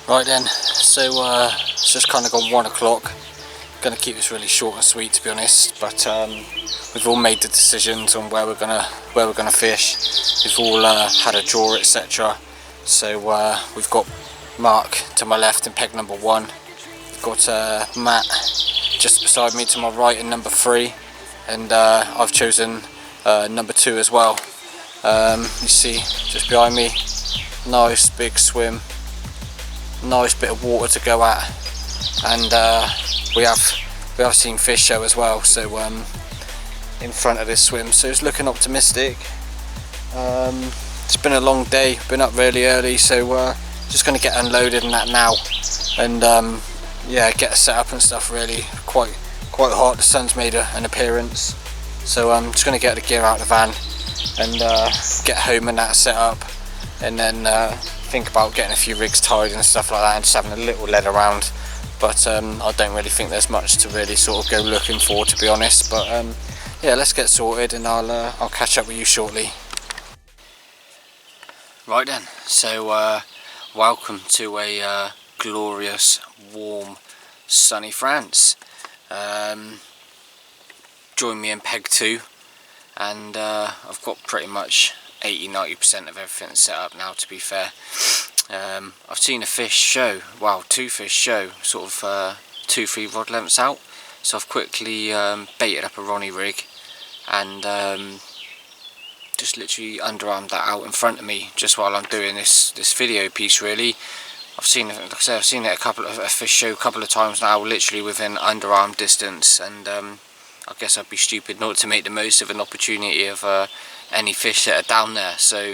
Right then, so it's just kind of gone 1 o'clock. Going to keep this really short and sweet, to be honest. But we've all made the decisions on where we're gonna fish. We've all had a draw, etc. So we've got Mark to my left in peg number 1. We've got Matt just beside me to my right in number 3, and I've chosen number 2 as well. You see just behind me, nice big swim. Nice bit of water to go at, and we have seen fish show as well, so in front of this swim, so it's looking optimistic. It's been a long day, been up really early, so just going to get unloaded and that now, and yeah, get set up and stuff. Really quite hot. The sun's made an appearance, so I'm just going to get the gear out of the van and get home and that set up, and then think about getting a few rigs tied and stuff like that, and just having a little lead around. But I don't really think there's much to really sort of go looking for, to be honest. But yeah, let's get sorted, and I'll catch up with you shortly. Right then, so welcome to a glorious, warm, sunny France. Join me in peg 2, and I've got pretty much 80-90% of everything set up now, to be fair. I've seen a fish show, well, 2 fish show, sort of 2-3 rod lengths out, so I've quickly baited up a Ronnie rig and just literally underarmed that out in front of me just while I'm doing this video piece. Really, I've seen it, like I said, I've seen it a fish show a couple of times now, literally within underarm distance, and I guess I'd be stupid not to make the most of an opportunity of any fish that are down there. So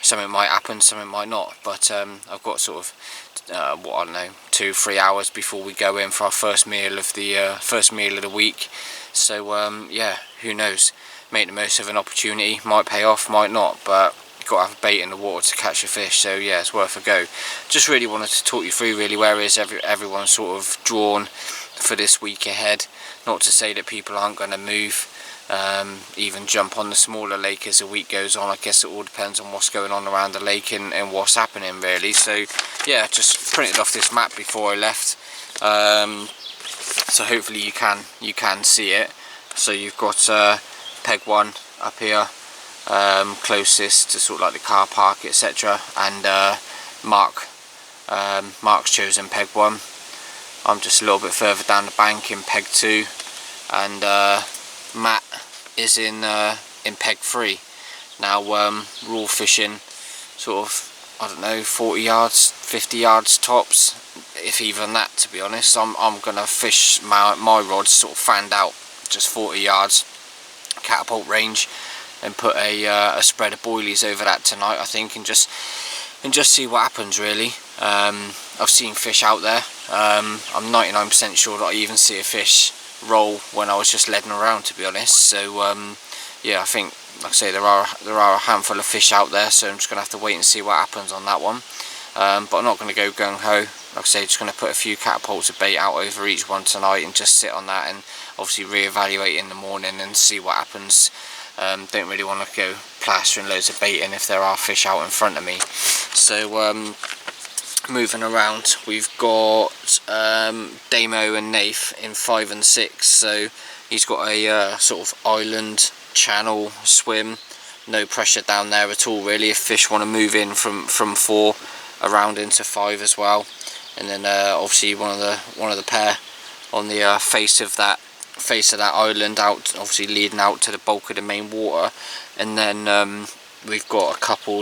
something might happen, something might not, but I've got sort of what, I don't know, 2-3 hours before we go in for our first meal of the week. So yeah, who knows, make the most of an opportunity. Might pay off, might not, but you've got to have bait in the water to catch a fish, so yeah, it's worth a go. Just really wanted to talk you through really where is everyone sort of drawn for this week ahead. Not to say that people aren't going to move, even jump on the smaller lake as the week goes on. I guess it all depends on what's going on around the lake and what's happening, really. So yeah, just printed off this map before I left, so hopefully you can see it. So you've got peg 1 up here, closest to sort of like the car park, etc., and Mark's chosen peg 1. I'm just a little bit further down the bank in peg 2, and Matt is in peg 3. Now we're all fishing sort of, I don't know, 40 yards, 50 yards tops, if even that, to be honest. I'm gonna fish my rods sort of fanned out, just 40 yards, catapult range, and put a spread of boilies over that tonight, I think, and just see what happens, really. I've seen fish out there. I'm 99% sure that I even see a fish roll when I was just leading around, to be honest. So yeah, I think, like I say, there are a handful of fish out there, so I'm just gonna have to wait and see what happens on that one. But I'm not going to go gung-ho. Like I say, just going to put a few catapults of bait out over each one tonight and just sit on that, and obviously reevaluate in the morning and see what happens. Don't really want to go plastering loads of bait in if there are fish out in front of me. So moving around, we've got Damo and Nath in 5 and 6. So he's got a sort of island channel swim, no pressure down there at all, really. If fish want to move in from 4 around into 5 as well, and then obviously one of the pair on the face of that island, out, obviously leading out to the bulk of the main water. And then we've got a couple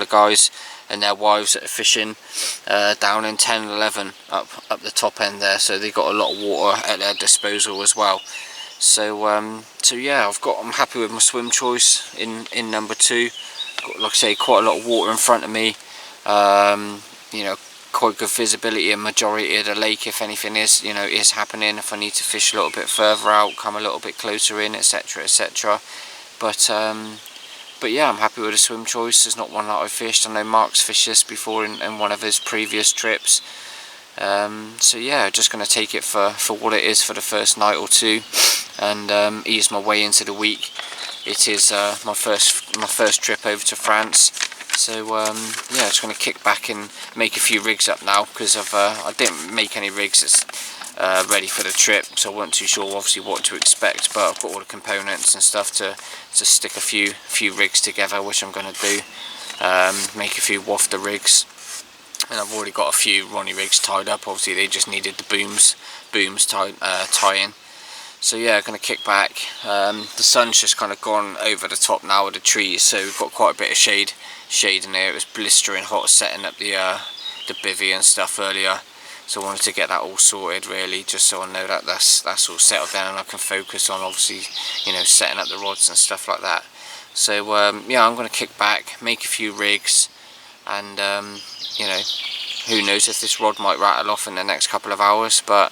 of guys and their wives that are fishing down in 10 and 11 up the top end there, so they've got a lot of water at their disposal as well. So so yeah, I'm happy with my swim choice in number 2. Got, like I say, quite a lot of water in front of me, you know, quite good visibility in majority of the lake if anything is happening. If I need to fish a little bit further out, come a little bit closer in, etc, etc. But yeah, I'm happy with the swim choice. There's not one that I've fished. I know Mark's fished this before in one of his previous trips. So yeah, just going to take it for what it is for the first night or two, and ease my way into the week. It is my first trip over to France, So yeah, just going to kick back and make a few rigs up now, because I didn't make any rigs that's ready for the trip, so I wasn't too sure obviously what to expect, but I've got all the components and stuff to stick a few rigs together, which I'm going to do. Make a few wafter rigs, and I've already got a few Ronnie rigs tied up. Obviously they just needed the booms tie in. So yeah, going to kick back. The sun's just kind of gone over the top now of the trees, so we've got quite a bit of shade in there. It was blistering hot setting up the bivvy and stuff earlier, so I wanted to get that all sorted really, just so I know that that's all settled down and I can focus on obviously, you know, setting up the rods and stuff like that. So yeah, I'm going to kick back, make a few rigs, and you know, who knows if this rod might rattle off in the next couple of hours, but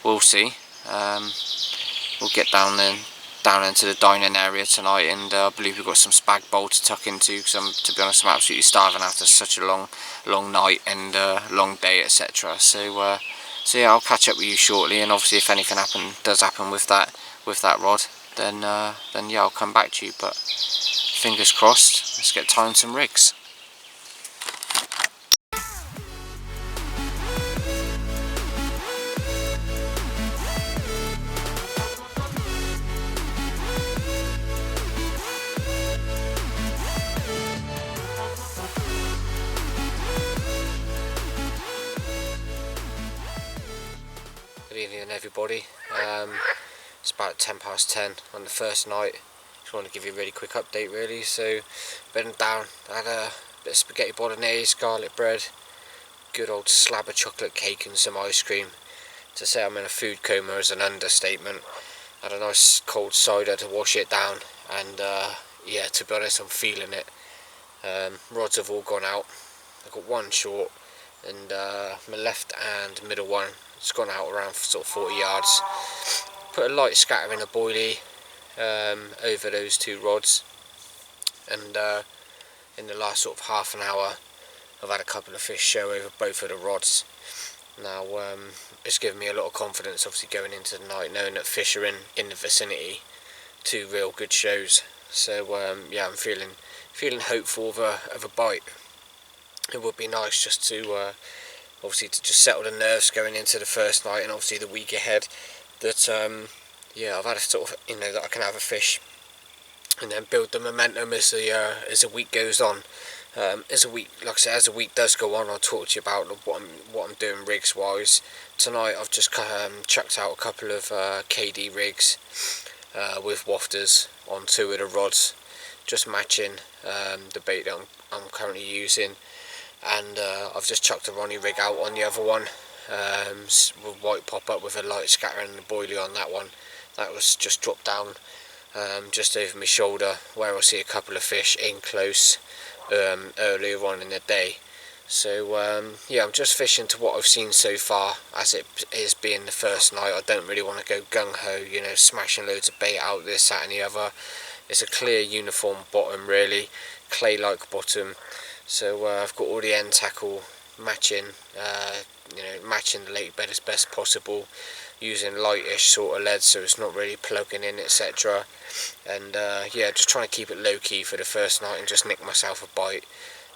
we'll see. We'll get down into the dining area tonight, and I believe we've got some spag bowl to tuck into, because to be honest, I'm absolutely starving after such a long night and long day, etc. So yeah, I'll catch up with you shortly, and obviously if anything does happen with that rod, then yeah, I'll come back to you. But fingers crossed, let's get tying some rigs. Good evening everybody. It's about 10:10 on the first night. Just want to give you a really quick update really. So bedding down, I had a bit of spaghetti bolognese, garlic bread, good old slab of chocolate cake and some ice cream. To say I'm in a food coma is an understatement. Had a nice cold cider to wash it down, and yeah, to be honest, I'm feeling it. Rods have all gone out. I've got one short, and my left and middle one, it's gone out around sort of 40 yards. Put a light scatter in a boilie over those two rods, and in the last sort of half an hour I've had a couple of fish show over both of the rods. Now it's given me a lot of confidence obviously going into the night, knowing that fish are in the vicinity. Two real good shows. So yeah, I'm feeling hopeful of a bite. It would be nice just to obviously to just settle the nerves going into the first night, and obviously the week ahead, that yeah, I've had a sort of, you know, that I can have a fish and then build the momentum as the week goes on. As the week does go on, I'll talk to you about what I'm doing rigs wise. Tonight I've just chucked out a couple of KD rigs with wafters on two of the rods, just matching the bait that I'm currently using. And I've just chucked a Ronnie rig out on the other one, with white pop up with a light scatter and a boilie on that one. That was just dropped down just over my shoulder, where I see a couple of fish in close earlier on in the day. So yeah, I'm just fishing to what I've seen so far, as it is being the first night. I don't really want to go gung-ho, you know, smashing loads of bait out, this, that and the other. It's a clear uniform bottom really, clay-like bottom. So I've got all the end tackle matching, you know, matching the lake bed as best possible, using lightish sort of lead so it's not really plugging in, etc. And yeah, just trying to keep it low key for the first night and just nick myself a bite.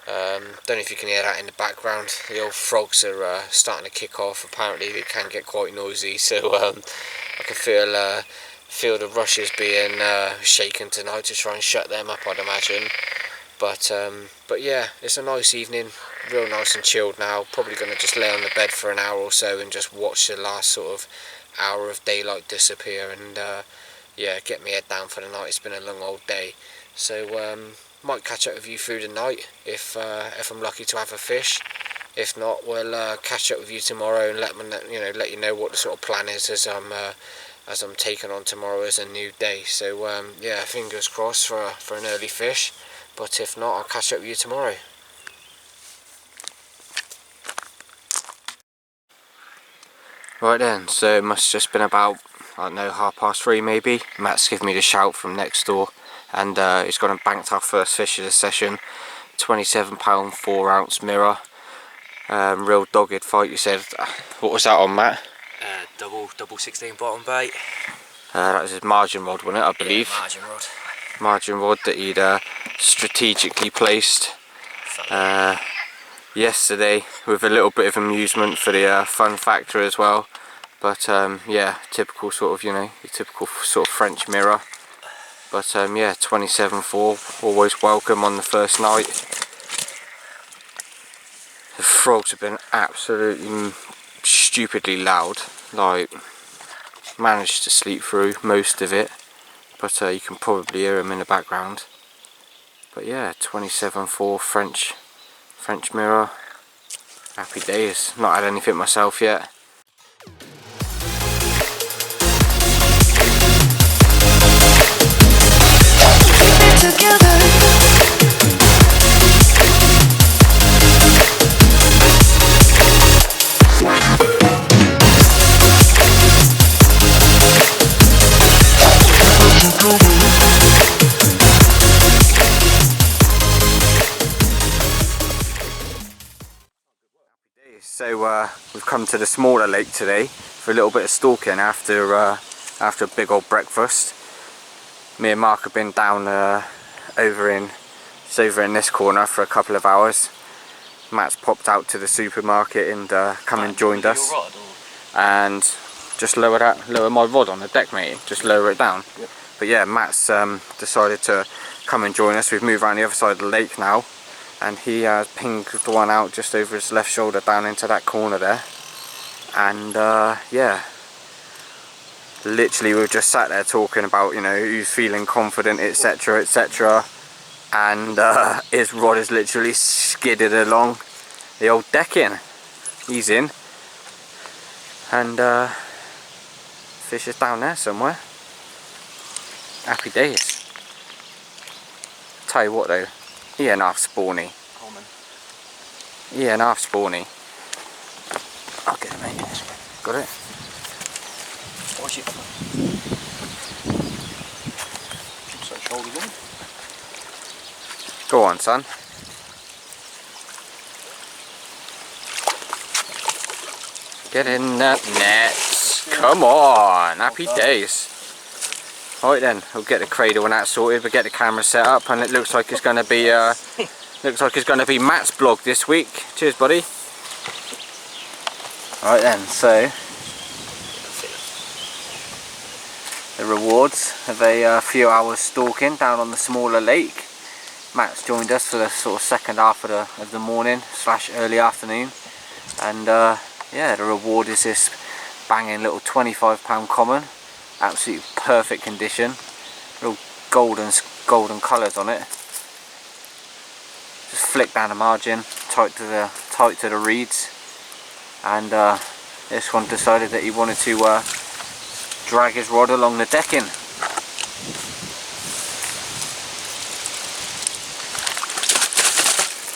Don't know if you can hear that in the background. The old frogs are starting to kick off. Apparently they can get quite noisy, so I can feel the rushes being shaken tonight to try and shut them up, I'd imagine. But yeah, it's a nice evening, real nice and chilled now. Probably going to just lay on the bed for an hour or so and just watch the last sort of hour of daylight disappear, and yeah, get my head down for the night. It's been a long old day, so might catch up with you through the night if I'm lucky to have a fish. If not, we'll catch up with you tomorrow and let you know what the sort of plan is as I'm taking on tomorrow as a new day. So yeah, fingers crossed for an early fish. But if not, I'll catch up with you tomorrow. Right then, so it must have just been about, I don't know, 3:30 maybe. Matt's given me the shout from next door, and he's gone and banked our first fish of the session. 27-pound 4-ounce mirror. Real dogged fight, you said. What was that on, Matt? Double 16 bottom bait. That was his margin rod, wasn't it, I believe? Yeah, margin rod. Margin rod that he'd strategically placed yesterday with a little bit of amusement for the fun factor as well. But yeah, typical sort of, you know, your typical sort of French mirror. But yeah, 27.4, always welcome on the first night. The frogs have been absolutely stupidly loud. Like, managed to sleep through most of it, but you can probably hear them in the background. But yeah, 27.4 French mirror. Happy days. Not had anything myself yet. So we've come to the smaller lake today for a little bit of stalking after a big old breakfast. Me and Mark have been down over in this corner for a couple of hours. Matt's popped out to the supermarket and come and joined us. And just lower my rod on the deck, mate. Just lower it down. Yep. But yeah, Matt's decided to come and join us. We've moved around the other side of the lake now. And he pinged the one out just over his left shoulder down into that corner there. And yeah, literally we were just sat there talking about, you know, who's feeling confident, etc, etc. And his rod is literally skidded along the old decking. He's in. And fish is down there somewhere. Happy days. Tell you what though, he ain't half spawny. Common. He ain't half spawny. I'll get it, mate. Got it? Watch it. So shoulders in. Go on, son. Get in that net. Come on. Happy days. Alright then, we'll get the cradle and that sorted, we'll get the camera set up, and it looks like it's gonna be Matt's vlog this week. Cheers, buddy. Alright then, so the rewards of a few hours stalking down on the smaller lake. Matt's joined us for the sort of second half of the morning / early afternoon, and yeah, the reward is this banging little £25 common. Absolutely perfect condition, real golden colours on it. Just flick down the margin, tight to the reeds, and this one decided that he wanted to drag his rod along the decking.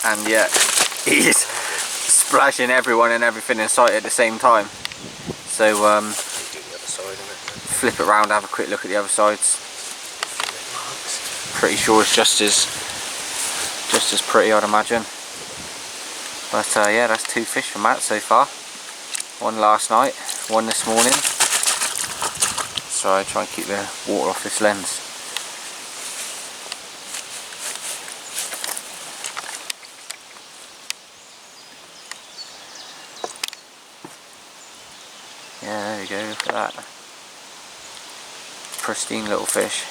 And yeah, he's splashing everyone and everything in sight at the same time. So flip it round, have a quick look at the other sides. Pretty sure it's just as pretty, I'd imagine. But yeah, that's 2 fish for Matt so far. One last night, one this morning. So I try and keep the water off this lens. Yeah, there we go, look at that. Pristine little fish.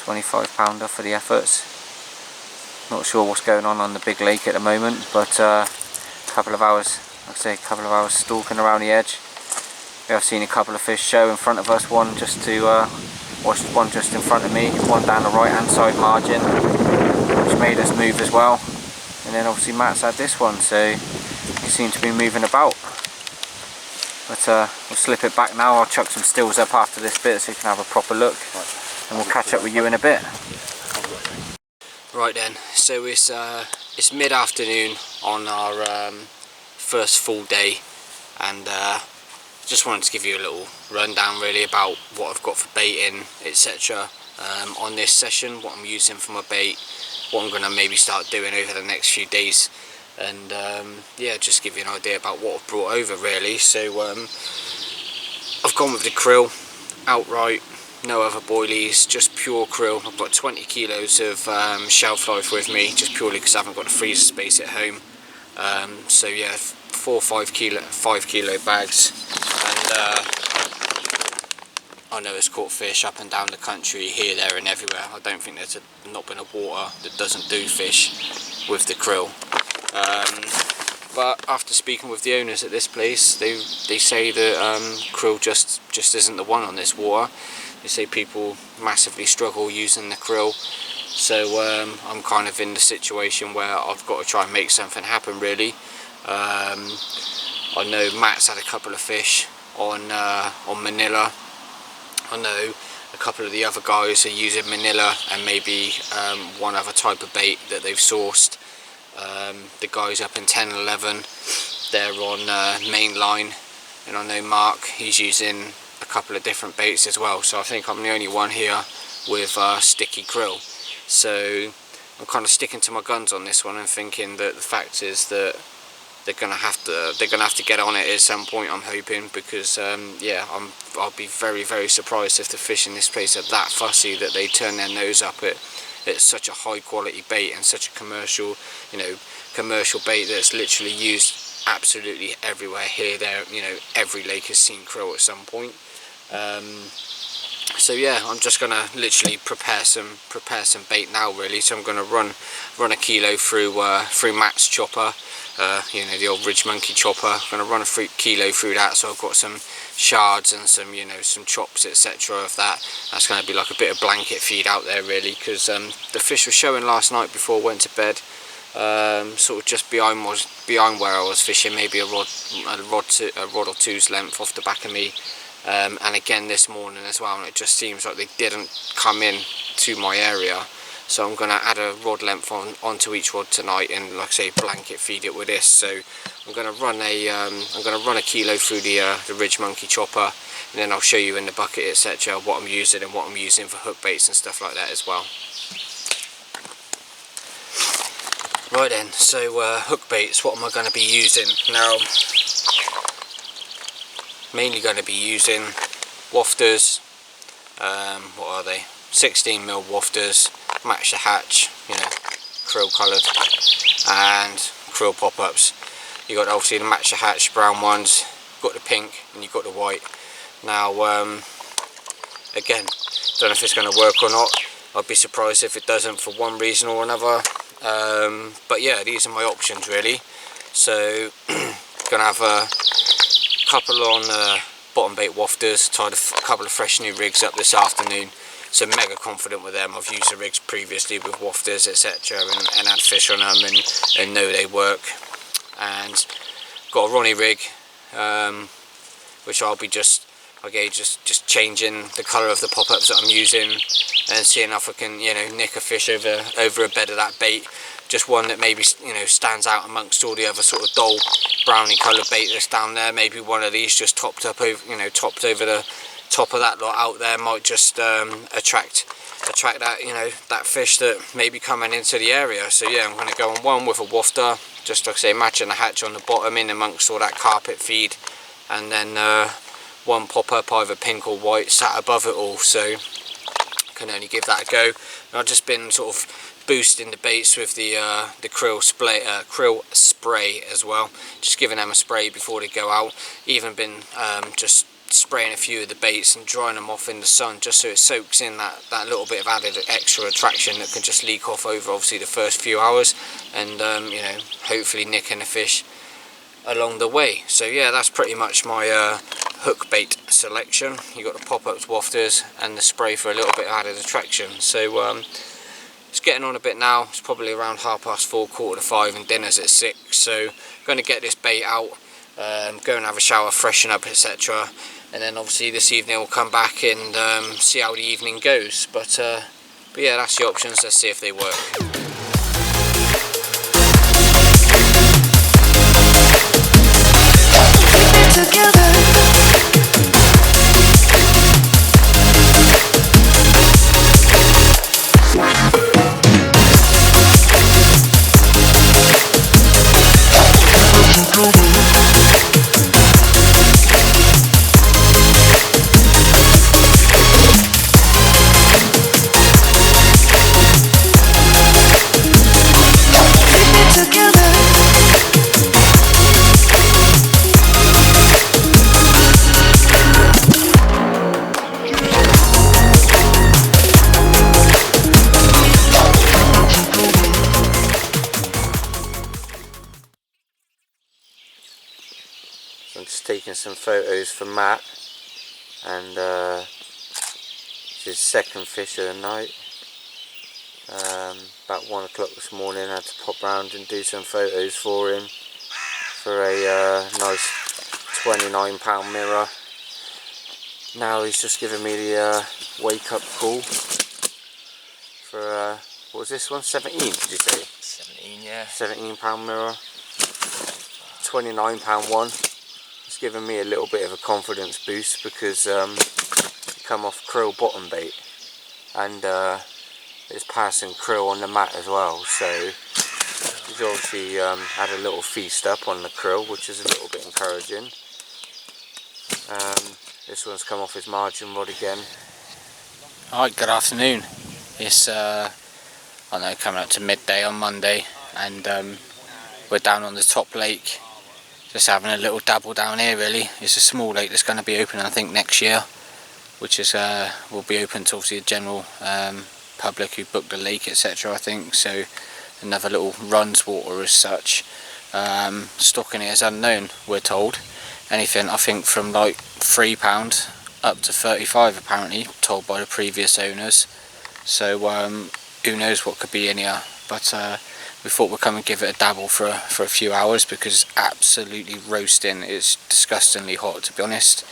25-pounder for the efforts. Not sure what's going on the big lake at the moment, but a couple of hours, like I say, a couple of hours stalking around the edge. We have seen a couple of fish show in front of us, one just one just in front of me, one down the right hand side margin, which made us move as well. And then obviously Matt's had this one, so he seems to be moving about. But we'll slip it back now. I'll chuck some stills up after this bit so you can have a proper look, and we'll catch up with you in a bit. Right then, so it's mid-afternoon on our first full day, and just wanted to give you a little rundown really about what I've got for baiting, etc. On this session, what I'm using for my bait, what I'm going to maybe start doing over the next few days, and yeah, just give you an idea about what I've brought over really. So I've gone with the krill outright, no other boilies, just pure krill. I've got 20 kilos of shelf life with me, just purely because I haven't got a freezer space at home. So yeah, 4 or 5 kilo bags, and I know it's caught fish up and down the country, here, there and everywhere. I don't think there's not been a water that doesn't do fish with the krill. But after speaking with the owners at this place, they say that krill just isn't the one on this water. They say people massively struggle using the krill. So I'm kind of in the situation where I've got to try and make something happen, really. I know Matt's had a couple of fish on Manila. I know a couple of the other guys are using Manila and maybe one other type of bait that they've sourced. The guys up in 10 and 11, they're on mainline, and I know Mark, he's using a couple of different baits as well. So I think I'm the only one here with sticky krill. So I'm kind of sticking to my guns on this one and thinking that the fact is that they're gonna have to get on it at some point, I'm hoping, because yeah, I'll be very, very surprised if the fish in this place are that fussy that they turn their nose up at such a high quality bait and such a commercial bait that's literally used absolutely everywhere, here, there, every lake has seen krill at some point. So yeah, I'm just gonna literally prepare some bait now, really. So I'm gonna run a kilo through Matt's chopper, the old Ridge Monkey chopper. I'm gonna run a kilo through that, so I've got some shards and some some chops, etc. of that. That's gonna be like a bit of blanket feed out there, really, because the fish were showing last night before I went to bed, sort of just behind where I was fishing, maybe a rod or two's length off the back of me. And again this morning as well, and it just seems like they didn't come in to my area. So I'm going to add a rod length onto each rod tonight, and like I say, blanket feed it with this. So I'm going to run a kilo through the Ridge Monkey chopper, and then I'll show you in the bucket, etc. what I'm using and what I'm using for hook baits and stuff like that as well. Right then, so hook baits, what am I going to be using now? Mainly going to be using wafters. What are they? 16mm wafters, match the hatch, krill coloured, and krill pop-ups. You got obviously the match the hatch brown ones, got the pink, and you've got the white. Now again, don't know if it's going to work or not. I'd be surprised if it doesn't for one reason or another. But yeah, these are my options, really. So gonna have a couple on bottom bait wafters, tied a couple of fresh new rigs up this afternoon, so mega confident with them. I've used the rigs previously with wafters, etc., and had fish on them and know they work. And got a Ronnie rig, which I'll be just changing the colour of the pop-ups that I'm using and seeing if I can nick a fish over a bed of that bait. Just one that maybe stands out amongst all the other sort of dull browny coloured bait that's down there. Maybe one of these just topped over the top of that lot out there might just attract that that fish that may be coming into the area. So yeah, I'm going to go on one with a wafter, just like I say, matching the hatch on the bottom in amongst all that carpet feed, and then one pop-up, either pink or white, sat above it all. So I can only give that a go. And I've just been sort of boosting the baits with the krill spray as well, just giving them a spray before they go out. Even been just spraying a few of the baits and drying them off in the sun, just so it soaks in that little bit of added extra attraction that can just leak off over obviously the first few hours, and hopefully nicking a fish along the way. So yeah, that's pretty much my hook bait selection. You got the pop-ups, wafters, and the spray for a little bit of added attraction. So it's getting on a bit now. It's probably around 4:30, 4:45, and dinner's at 6. So I'm going to get this bait out, go and have a shower, freshen up, etc. And then obviously this evening we'll come back and see how the evening goes. But yeah, that's the options. Let's see if they work. some photos for Matt, and it's his second fish of the night. About 1 o'clock this morning, I had to pop round and do some photos for him for a nice £29 mirror. Now he's just given me the wake up call for what was this one? 17, did you say? 17, yeah. £17 mirror, £29 one. It's given me a little bit of a confidence boost because it come off krill bottom bait, and it's passing krill on the mat as well, so he's obviously had a little feast up on the krill, which is a little bit encouraging. This one's come off his margin rod again. Alright, good afternoon. It's I know, coming up to midday on Monday, and we're down on the top lake, just having a little dabble down here really. It's a small lake that's going to be open I think next year, which is will be open to obviously the general public who booked the lake, etc. I think, so another little runs water as such. Stocking it is unknown, we're told. Anything I think from like £3 up to 35 apparently, told by the previous owners. So who knows what could be in here, but we thought we'd come and give it a dabble for a few hours because it's absolutely roasting. It's disgustingly hot, to be honest.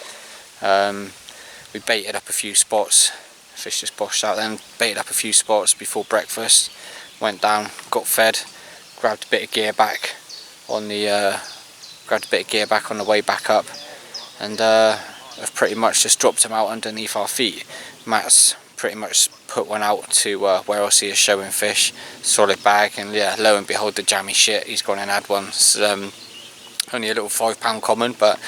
We baited up a few spots, fish just boshed out then, baited up a few spots before breakfast, went down, got fed, grabbed a bit of gear back on the way back up, and I've pretty much just dropped them out underneath our feet. Matt's pretty much put one out to where I see a showing fish, solid bag, and yeah, lo and behold, the jammy shit, he's gone and had one. It's only a little £5 common, but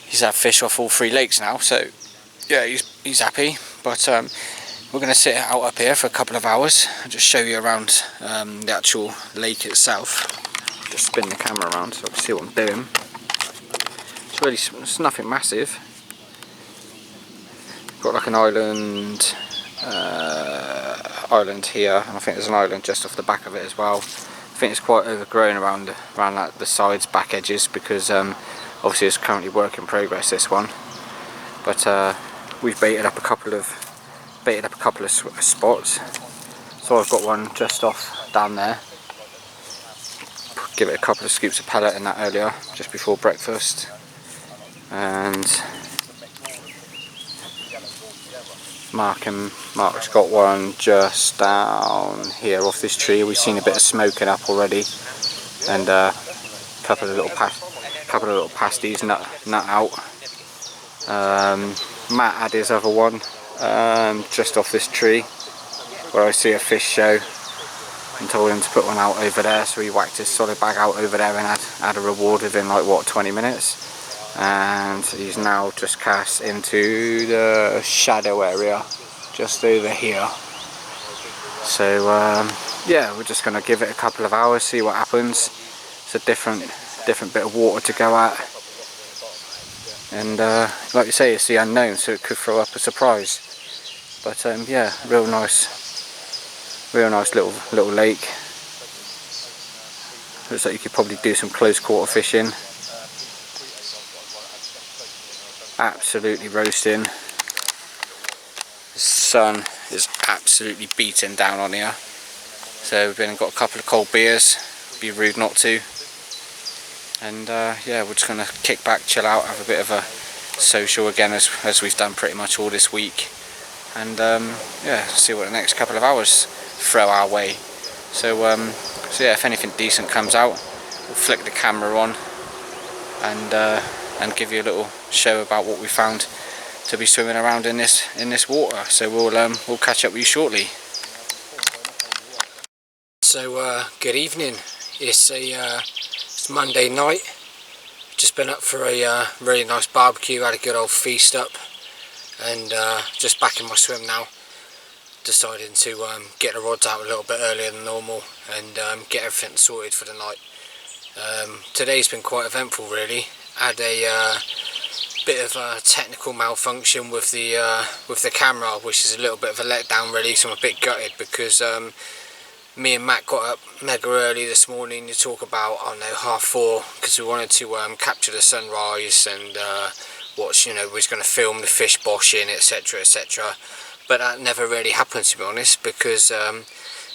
he's had fish off all 3 lakes now, so yeah, he's happy. But we're going to sit out up here for a couple of hours and just show you around the actual lake itself. Just spin the camera around so I can see what I'm doing. It's nothing massive. Got like an island here, and I think there's an island just off the back of it as well. I think it's quite overgrown around like the sides, back edges, because obviously it's currently work in progress, this one. But we've baited up a couple of spots. So I've got one just off down there. Give it a couple of scoops of pellet in that earlier, just before breakfast. And Mark's got one just down here off this tree. We've seen a bit of smoking up already, and a couple of little pasties nut out. Matt had his other one just off this tree where I see a fish show, and told him to put one out over there, so he whacked his solid bag out over there and had a reward within like what, 20 minutes. And he's now just cast into the shadow area just over here. So yeah, we're just going to give it a couple of hours, see what happens. It's a different bit of water to go at, and like you say, it's the unknown, so it could throw up a surprise. But yeah, real nice little lake. Looks like you could probably do some close quarter fishing. Absolutely roasting. The sun is absolutely beating down on here, so we've been and got a couple of cold beers, be rude not to, and yeah, we're just gonna kick back, chill out, have a bit of a social again, as we've done pretty much all this week, and yeah, see what the next couple of hours throw our way. So so yeah, if anything decent comes out, we'll flick the camera on and give you a little show about what we found to be swimming around in this water. So we'll catch up with you shortly. So good evening. It's Monday night. Just been up for a really nice barbecue, had a good old feast up, and just back in my swim now. Deciding to get the rods out a little bit earlier than normal and get everything sorted for the night. Today's been quite eventful really. Had a bit of a technical malfunction with the camera, which is a little bit of a letdown really, so I'm a bit gutted because Me and Matt got up mega early this morning to talk about, I don't know, 4:30, because we wanted to capture the sunrise and watch, we was going to film the fish boshing, etc, etc. But that never really happened, to be honest, because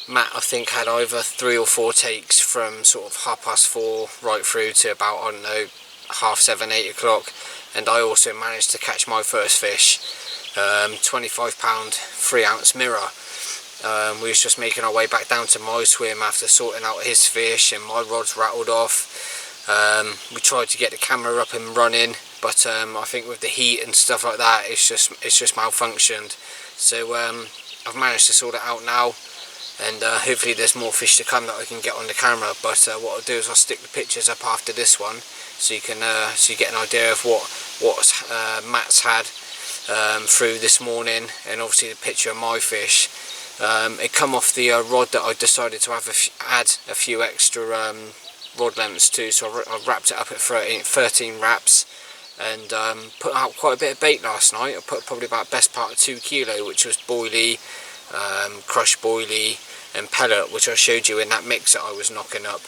Matt, I think, had either 3 or 4 takes from sort of 4:30 right through to about, I don't know, 7:30, 8 o'clock, and I also managed to catch my first fish, 25 pound 3 ounce mirror. We was just making our way back down to my swim after sorting out his fish, and my rod's rattled off. We tried to get the camera up and running, but I think with the heat and stuff like that, it's just malfunctioned. So I've managed to sort it out now, and hopefully there's more fish to come that I can get on the camera. But what I'll do is I'll stick the pictures up after this one, so you can so you get an idea of what Matt's had through this morning, and obviously the picture of my fish. It come off the rod that I decided to add a few extra rod lengths to, so I wrapped it up at 13 wraps, and put out quite a bit of bait last night. I put probably about best part of 2 kilo, which was boilie, crushed boilie and pellet, which I showed you in that mix that I was knocking up.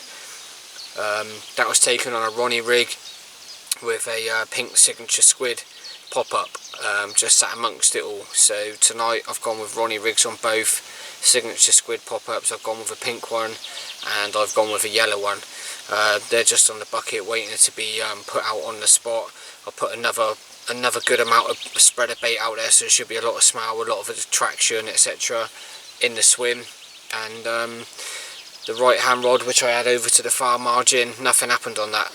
That was taken on a Ronnie rig with a pink signature squid pop-up, just sat amongst it all. So tonight I've gone with Ronnie rigs on both signature squid pop-ups. I've gone with a pink one and I've gone with a yellow one. They're just on the bucket waiting to be put out on the spot. I'll put another good amount of spreader bait out there, so there should be a lot of smell, a lot of attraction, etc. in the swim. And the right hand rod, which I had over to the far margin, nothing happened on that.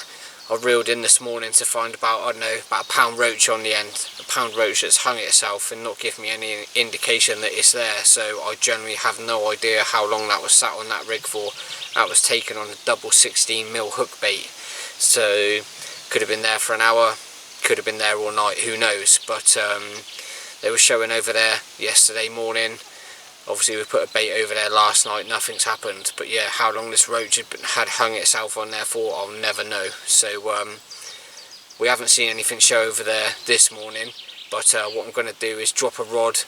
I reeled in this morning to find about, I don't know, about a pound roach on the end. A pound roach that's hung itself and not give me any indication that it's there. So I generally have no idea how long that was sat on that rig for. That was taken on a double 16mm hook bait. So could have been there for an hour, could have been there all night, who knows. But they were showing over there yesterday morning. Obviously we put a bait over there last night, nothing's happened. But yeah, how long this roach had hung itself on there for, I'll never know. So we haven't seen anything show over there this morning. But what I'm going to do is drop a rod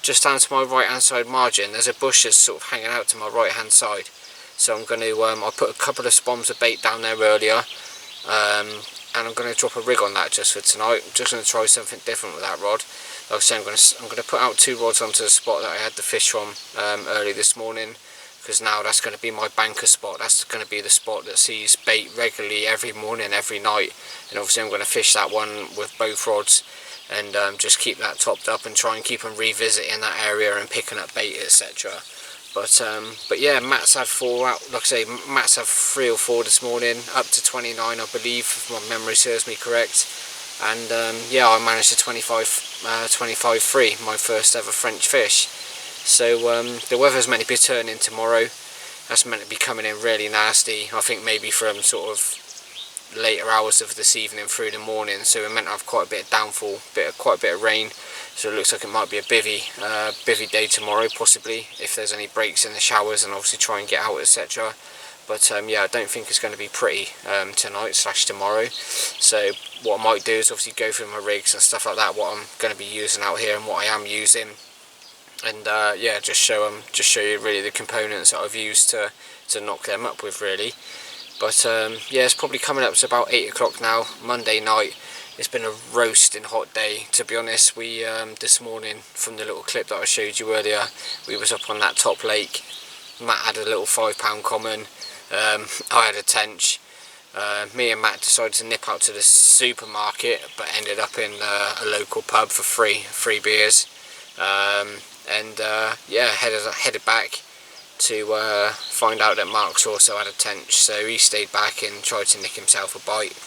just down to my right hand side margin. There's a bush that's sort of hanging out to my right hand side. So I'm going to, I put a couple of spombs of bait down there earlier. And I'm going to drop a rig on that just for tonight. I'm just going to try something different with that rod. Like I say, I'm going to put out 2 rods onto the spot that I had the fish from early this morning, because now that's going to be my banker spot. That's going to be the spot that sees bait regularly every morning, every night. And obviously I'm going to fish that one with both rods, and just keep that topped up and try and keep them revisiting that area and picking up bait, etc. But yeah, Matt's had 4 out. Like I say, Matt's had 3 or 4 this morning, up to 29, I believe, if my memory serves me correct. And yeah, I managed a 25-3, my first ever French fish. So the weather's meant to be turning tomorrow. That's meant to be coming in really nasty. I think maybe from sort of later hours of this evening through the morning. So we're meant to have quite a bit of downfall, quite a bit of rain. So it looks like it might be a bivvy day tomorrow, possibly, if there's any breaks in the showers, and obviously try and get out, etc. But yeah, I don't think it's going to be pretty tonight / tomorrow. So what I might do is obviously go through my rigs and stuff like that, what I'm going to be using out here and what I am using, and yeah, just show you really the components that I've used to knock them up with, really. But yeah, it's probably coming up to about 8 o'clock now, Monday night. It's been a roasting hot day, to be honest. We this morning, from the little clip that I showed you earlier, we was up on that top lake. Matt had a little £5 common. I had a tench. Me and Matt decided to nip out to the supermarket, but ended up in a local pub for free beers, and yeah, headed back to find out that Mark's also had a tench. So he stayed back and tried to nick himself a bite,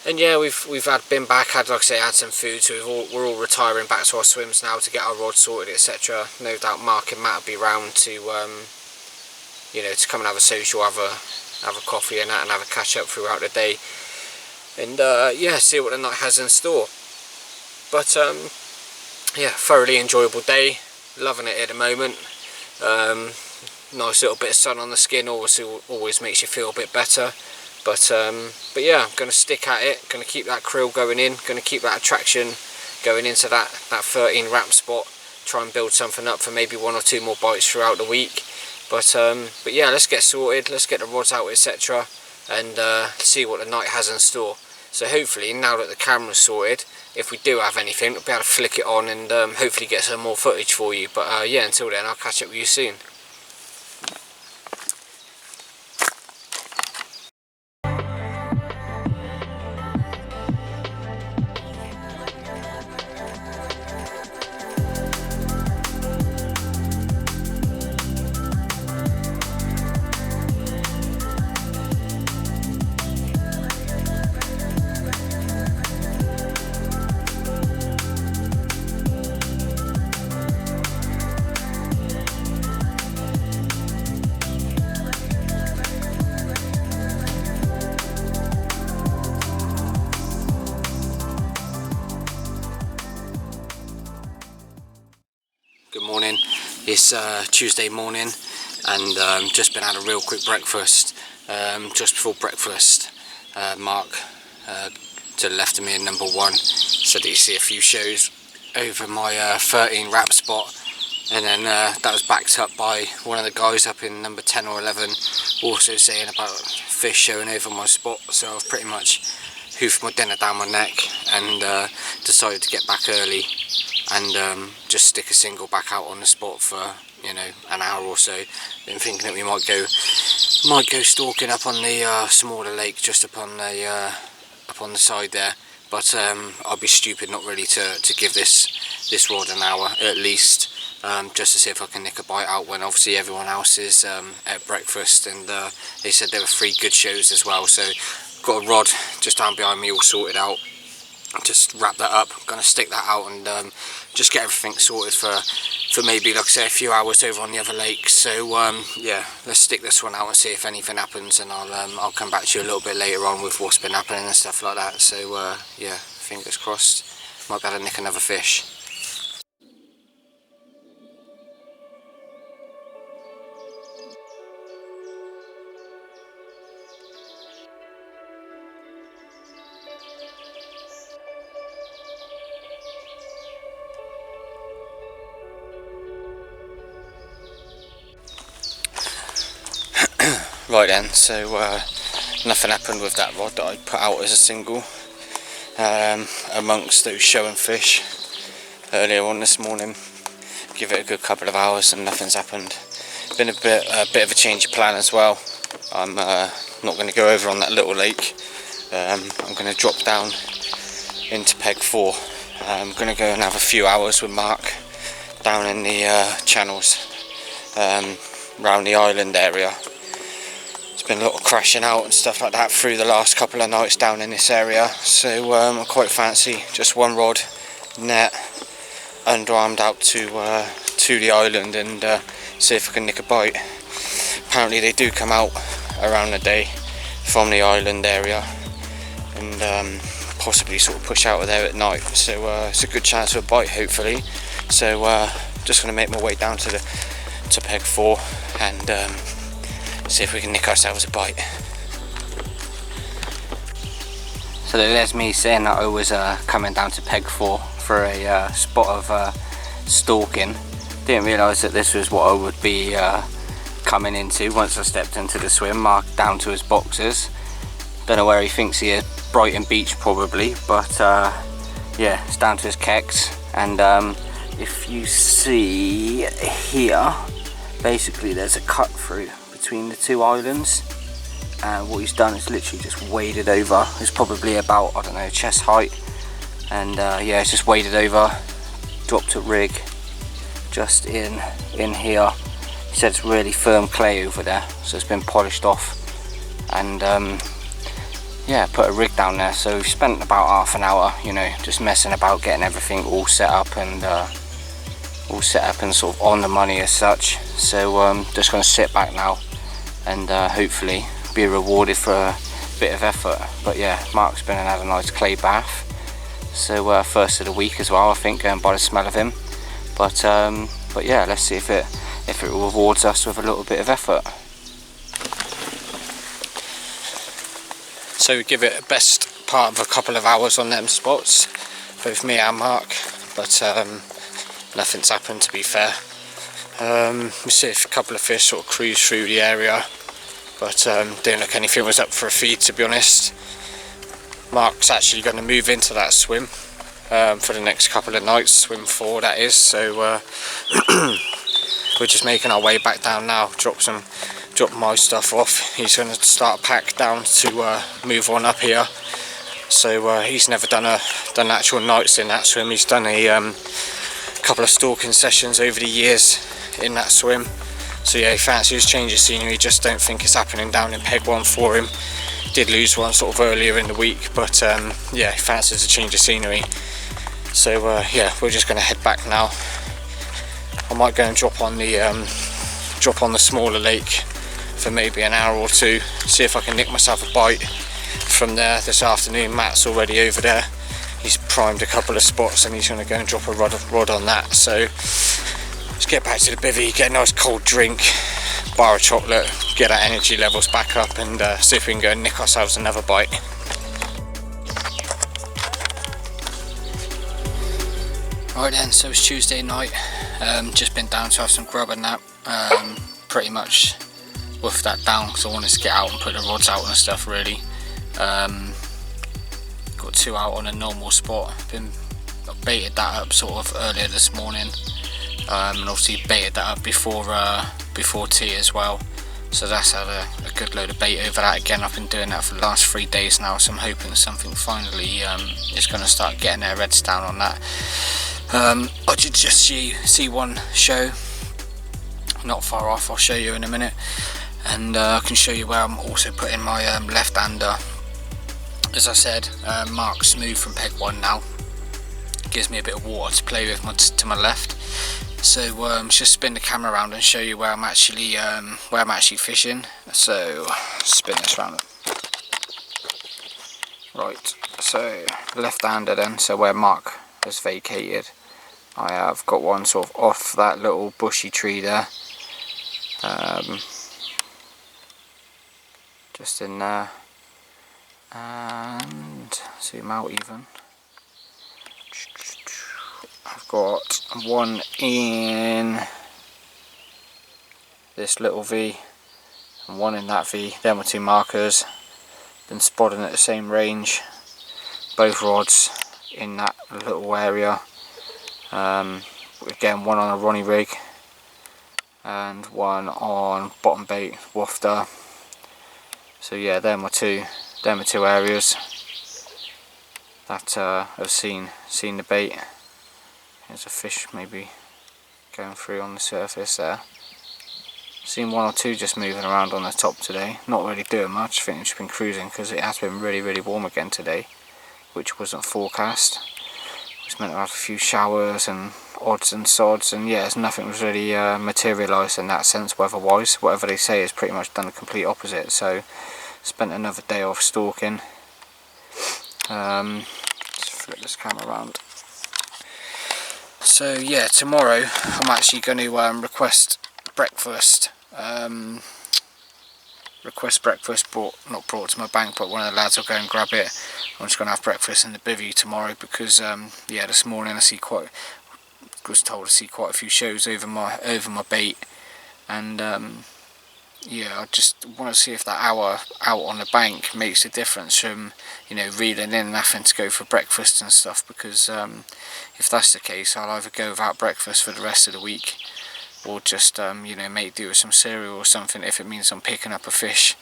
and yeah, we've been back, like I say, had some food. So we're all retiring back to our swims now to get our rods sorted, etc. No doubt Mark and Matt will be round to to come and have a social, have a coffee and that, and have a catch up throughout the day, and yeah, see what the night has in store. But yeah, thoroughly enjoyable day, loving it at the moment. Nice little bit of sun on the skin always makes you feel a bit better. But yeah, I'm going to stick at it, going to keep that krill going in, going to keep that attraction going into that 13 wrap spot, try and build something up for maybe 1 or 2 more bites throughout the week. But yeah, let's get sorted, let's get the rods out, etc., and see what the night has in store. So hopefully, now that the camera's sorted, if we do have anything, we'll be able to flick it on and hopefully get some more footage for you. But yeah, until then, I'll catch up with you soon. Good morning, it's Tuesday morning, and just been had a real quick breakfast. Just before breakfast, Mark to the left of me in number 1 said that you see a few shows over my 13 wrap spot, and then that was backed up by one of the guys up in number 10 or 11 also saying about fish showing over my spot. So I've pretty much hoofed my dinner down my neck and decided to get back early and just stick a single back out on the spot for, you know, an hour or so. Been thinking that we might go stalking up on the smaller lake just up on the side there, but I'll be stupid not really to give this rod an hour at least, just to see if I can nick a bite out when obviously everyone else is at breakfast. And they said there were 3 good shows as well, so got a rod just down behind me all sorted out. Just wrap that up, gonna stick that out and just get everything sorted for maybe, like I say, a few hours over on the other lake. So yeah, let's stick this one out and see if anything happens, and I'll come back to you a little bit later on with what's been happening and stuff like that. So yeah, fingers crossed, might be able to nick another fish. Right then, so nothing happened with that rod that I put out as a single amongst those showing fish earlier on this morning. Give it a good couple of hours and nothing's happened. Been a bit of a change of plan as well. I'm not going to go over on that little lake. I'm going to drop down into Peg 4. I'm going to go and have a few hours with Mark down in the channels around the island area. There's been a lot of crashing out and stuff like that through the last couple of nights down in this area, so I quite fancy just one rod, net, underarmed out to the island and see if I can nick a bite. Apparently they do come out around the day from the island area and possibly sort of push out of there at night, so it's a good chance of a bite hopefully. So just going to make my way down to Peg 4 and see if we can nick ourselves a bite. So there's me saying that I was coming down to Peg 4 for a spot of stalking. Didn't realise that this was what I would be coming into once I stepped into the swim. Mark down to his boxers. Don't know where he thinks he is, Brighton Beach probably, but yeah, it's down to his kecks. And if you see here, basically there's a cut through between the 2 islands, and what he's done is literally just waded over. It's probably about, I don't know, chest height, and yeah, it's just waded over, dropped a rig just in here. He said it's really firm clay over there, so it's been polished off, and yeah, put a rig down there. So we've spent about half an hour, you know, just messing about, getting everything all set up and sort of on the money as such. So just going to sit back now and hopefully be rewarded for a bit of effort. But yeah, Mark's been and had a nice clay bath, so first of the week as well, I think, by the smell of him. But yeah, let's see if it rewards us with a little bit of effort. So we give it a best part of a couple of hours on them spots, both me and Mark. But nothing's happened, to be fair. We see a couple of fish sort of cruise through the area, but didn't look anything was up for a feed, to be honest. Mark's actually going to move into that swim for the next couple of nights, swim 4 that is, so we're just making our way back down now, drop my stuff off. He's going to start a pack down to move on up here. So he's never done actual nights in that swim. He's done a couple of stalking sessions over the years in that swim. So yeah, he fancies change of scenery. Just don't think it's happening down in Peg 1 for him. Did lose one sort of earlier in the week, but yeah, he fancies a change of scenery. So yeah, we're just going to head back now. I might go and drop on the smaller lake for maybe an hour or two, see if I can nick myself a bite from there this afternoon. Matt's already over there. He's primed a couple of spots and he's going to go and drop a rod on that. So let's get back to the bivvy, get a nice cold drink, bar of chocolate, get our energy levels back up, and see if we can go and nick ourselves another bite. Right then, so it's Tuesday night. Just been down to have some grub and that. Pretty much with that down because I wanted to get out and put the rods out and stuff, really. Got 2 out on a normal spot. Baited that up sort of earlier this morning, and obviously baited that up before tea as well. So that's had a good load of bait over that again. I've been doing that for the last 3 days now, so I'm hoping something finally is going to start getting their heads down on that. I did just see one show not far off. I'll show you in a minute, and I can show you where I'm also putting my left-hander. As I said, Mark's moved from Peg 1 now. Gives me a bit of water to play with to my left. So just spin the camera around and show you where I'm actually fishing. So spin this round. Right. So left-hander then. So where Mark has vacated, I have got one sort of off that little bushy tree there. Just in there, and zoom out even. I've got one in this little V and one in that V. They're my 2 markers. Been spotting at the same range, both rods in that little area. Again, one on a Ronnie rig and one on bottom bait wafter. So yeah, they're my two areas that have seen the bait. There's a fish maybe going through on the surface there. Seen 1 or 2 just moving around on the top today. Not really doing much. I think it's just been cruising because it has been really warm again today, which wasn't forecast. It was meant to have a few showers and odds and sods, and yeah, nothing was really materialised in that sense weather-wise. Whatever they say has pretty much done the complete opposite. So spent another day off stalking. Let's flip this camera around. So yeah, tomorrow I'm actually going to request breakfast. Not brought to my bank, but one of the lads will go and grab it. I'm just going to have breakfast in the bivvy tomorrow because yeah, this morning was told to see quite a few shows over my bait, and yeah, I just want to see if that hour out on the bank makes a difference from, you know, reeling in and having to go for breakfast and stuff, because if that's the case, I'll either go without breakfast for the rest of the week, or just you know, make do with some cereal or something if it means I'm picking up a fish,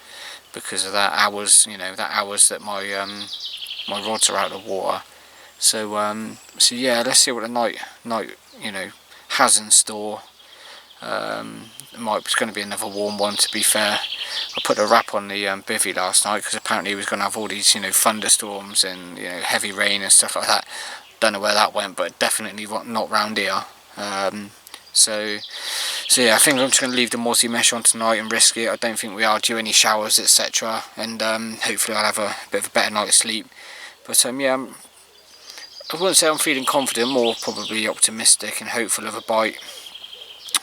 because of that hours, you know, that my my rods are out of water. So so yeah, let's see what the night you know has in store. It's going to be another warm one, to be fair. I put a wrap on the bivvy last night because apparently he was going to have all these, you know, thunderstorms and, you know, heavy rain and stuff like that. Don't know where that went, but definitely not round here. So yeah, I think I'm just going to leave the mozzie mesh on tonight and risk it. I don't think we are due any showers, etc. And hopefully I'll have a bit of a better night's sleep. But yeah, I wouldn't say I'm feeling confident, more probably optimistic and hopeful of a bite.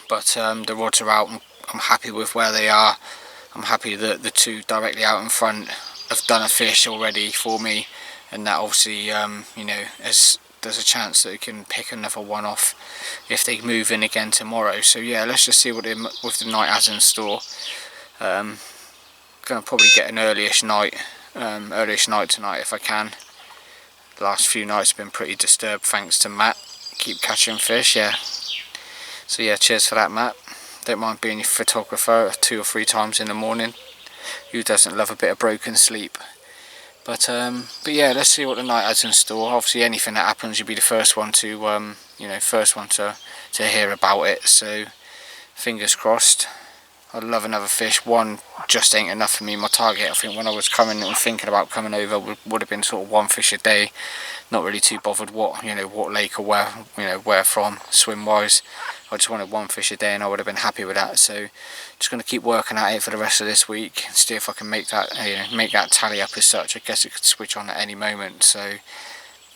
But the rods are out, and I'm happy with where they are. I'm happy that the 2 directly out in front have done a fish already for me, and that obviously you know, has there's a chance that we can pick another one off if they move in again tomorrow. So yeah, let's just see what the night has in store. Gonna probably get an earlyish night tonight if I can. The last few nights have been pretty disturbed thanks to Matt. Keep catching fish, yeah. So yeah, cheers for that, Matt. Don't mind being your photographer 2 or 3 times in the morning. Who doesn't love a bit of broken sleep? But yeah, let's see what the night has in store. Obviously, anything that happens, you'll be the first one to to hear about it. So fingers crossed. I'd love another fish. One just ain't enough for me. My target, I think, when I was coming and thinking about coming over, would have been sort of 1 fish a day. Not really too bothered what lake or where from, swim wise. I just wanted 1 fish a day, and I would have been happy with that. So just going to keep working at it for the rest of this week and see if I can make that tally up as such. I guess it could switch on at any moment. So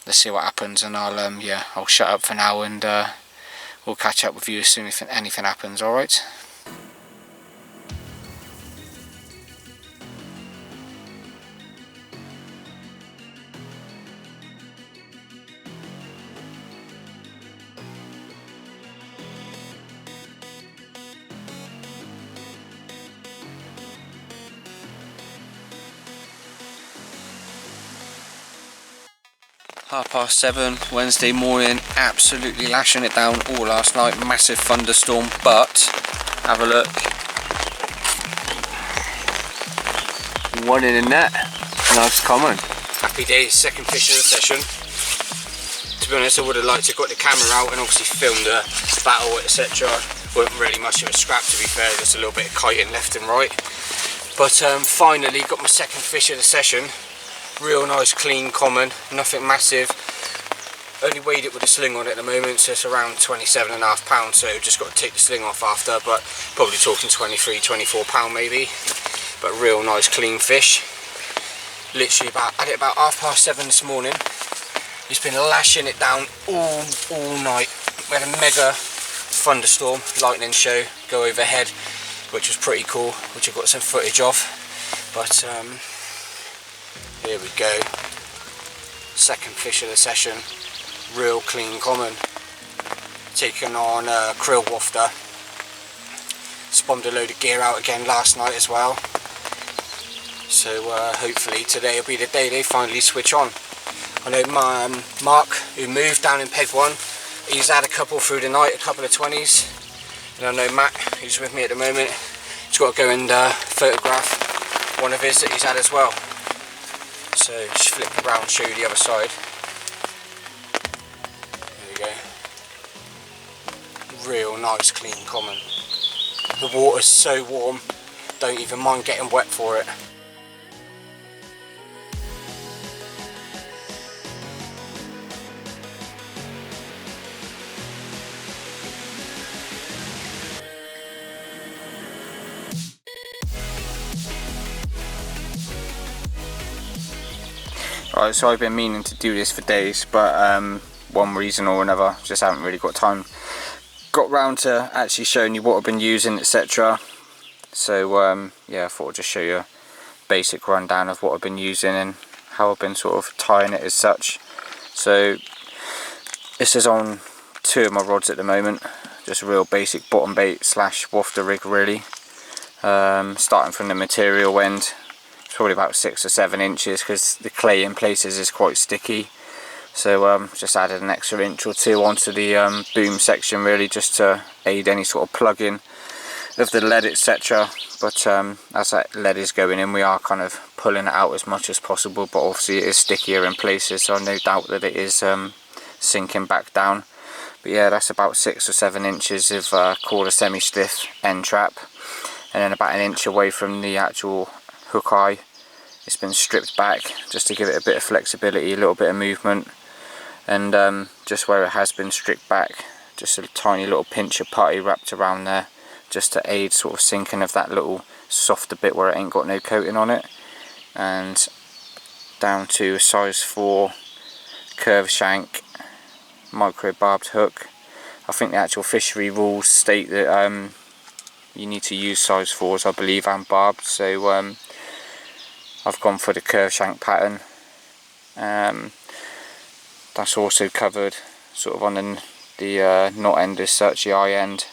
let's see what happens, and I'll shut up for now, and we'll catch up with you as soon as anything happens. All right. 7:30 Wednesday morning, absolutely lashing it down all last night, massive thunderstorm, but have a look, one in the net, nice common. Happy days, second fish of the session. To be honest, I would have liked to got the camera out and obviously filmed the battle, etc. Wasn't really much of a scrap, to be fair, just a little bit of kiting left and right. But finally got my second fish of the session. Real nice clean common, nothing massive. Only weighed it with a sling on it at the moment, so it's around 27.5 pounds, so just got to take the sling off after, but probably talking 23, 24 pound maybe. But real nice clean fish. Literally had it about 7:30 this morning. It's been lashing it down all night. We had a mega thunderstorm, lightning show go overhead, which was pretty cool, which I've got some footage of. But here we go, second fish of the session, real clean common, taken on a krill wafter. Spommed a load of gear out again last night as well, so hopefully today will be the day they finally switch on. I know Mark, who moved down in Peg 1, he's had a couple through the night, a couple of 20s, and I know Matt, who's with me at the moment, he's got to go and photograph one of his that he's had as well. So just flip around and show you the other side. There we go. Real nice clean common. The water's so warm, don't even mind getting wet for it. Right, so I've been meaning to do this for days, but one reason or another, just haven't really got time. Got round to actually showing you what I've been using, etc. So yeah, I thought I'd just show you a basic rundown of what I've been using and how I've been sort of tying it as such. So this is on 2 of my rods at the moment, just a real basic bottom bait / wafter rig really. Starting from the material end, probably about 6 or 7 inches because the clay in places is quite sticky, so just added an extra inch or 2 onto the boom section really, just to aid any sort of plug-in of the lead, etc. But as that lead is going in, we are kind of pulling it out as much as possible, but obviously it is stickier in places, so no doubt that it is sinking back down. But yeah, that's about 6 or 7 inches of called a semi-stiff end trap, and then about 1 inch away from the actual hook eye it's been stripped back just to give it a bit of flexibility, a little bit of movement, and just where it has been stripped back, just a tiny little pinch of putty wrapped around there just to aid sort of sinking of that little softer bit where it ain't got no coating on it. And down to a size 4 curved shank micro barbed hook. I think the actual fishery rules state that you need to use size 4s, I believe, and barbed, so I've gone for the curved shank pattern. that's also covered sort of on the knot end as such, the eye end,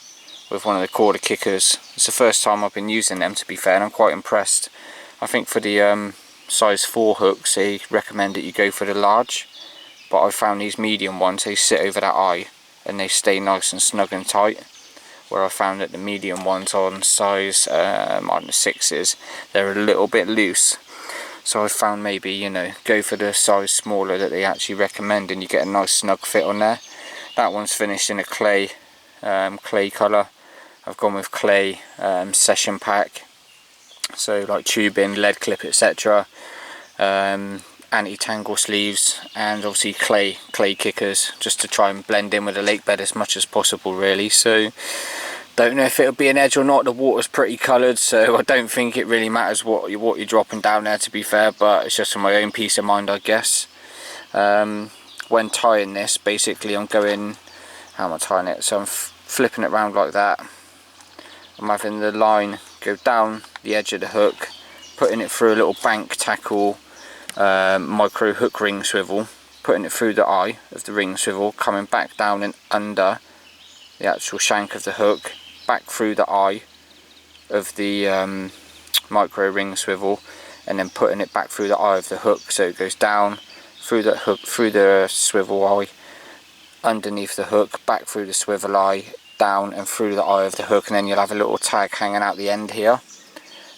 with one of the quarter kickers. It's the first time I've been using them, to be fair, and I'm quite impressed. I think for the size 4 hooks they recommend that you go for the large, but I found these medium ones, they sit over that eye and they stay nice and snug and tight, where I found that the medium ones on size on the 6s, they're a little bit loose. So I found maybe, you know, go for the size smaller that they actually recommend and you get a nice snug fit on there. That one's finished in a clay colour. I've gone with clay session pack, so like tubing, lead clip, etc. Anti-tangle sleeves, and obviously clay kickers, just to try and blend in with the lake bed as much as possible really. So don't know if it'll be an edge or not. The water's pretty coloured, so I don't think it really matters what you're dropping down there, to be fair, but it's just for my own peace of mind, I guess. When tying this, basically I'm going, how am I tying it? So I'm flipping it around like that. I'm having the line go down the edge of the hook, putting it through a little bank tackle micro hook ring swivel, putting it through the eye of the ring swivel, coming back down and under the actual shank of the hook, back through the eye of the micro ring swivel, and then putting it back through the eye of the hook, so it goes down through the hook, through the swivel eye, underneath the hook, back through the swivel eye, down and through the eye of the hook, and then you'll have a little tag hanging out the end here.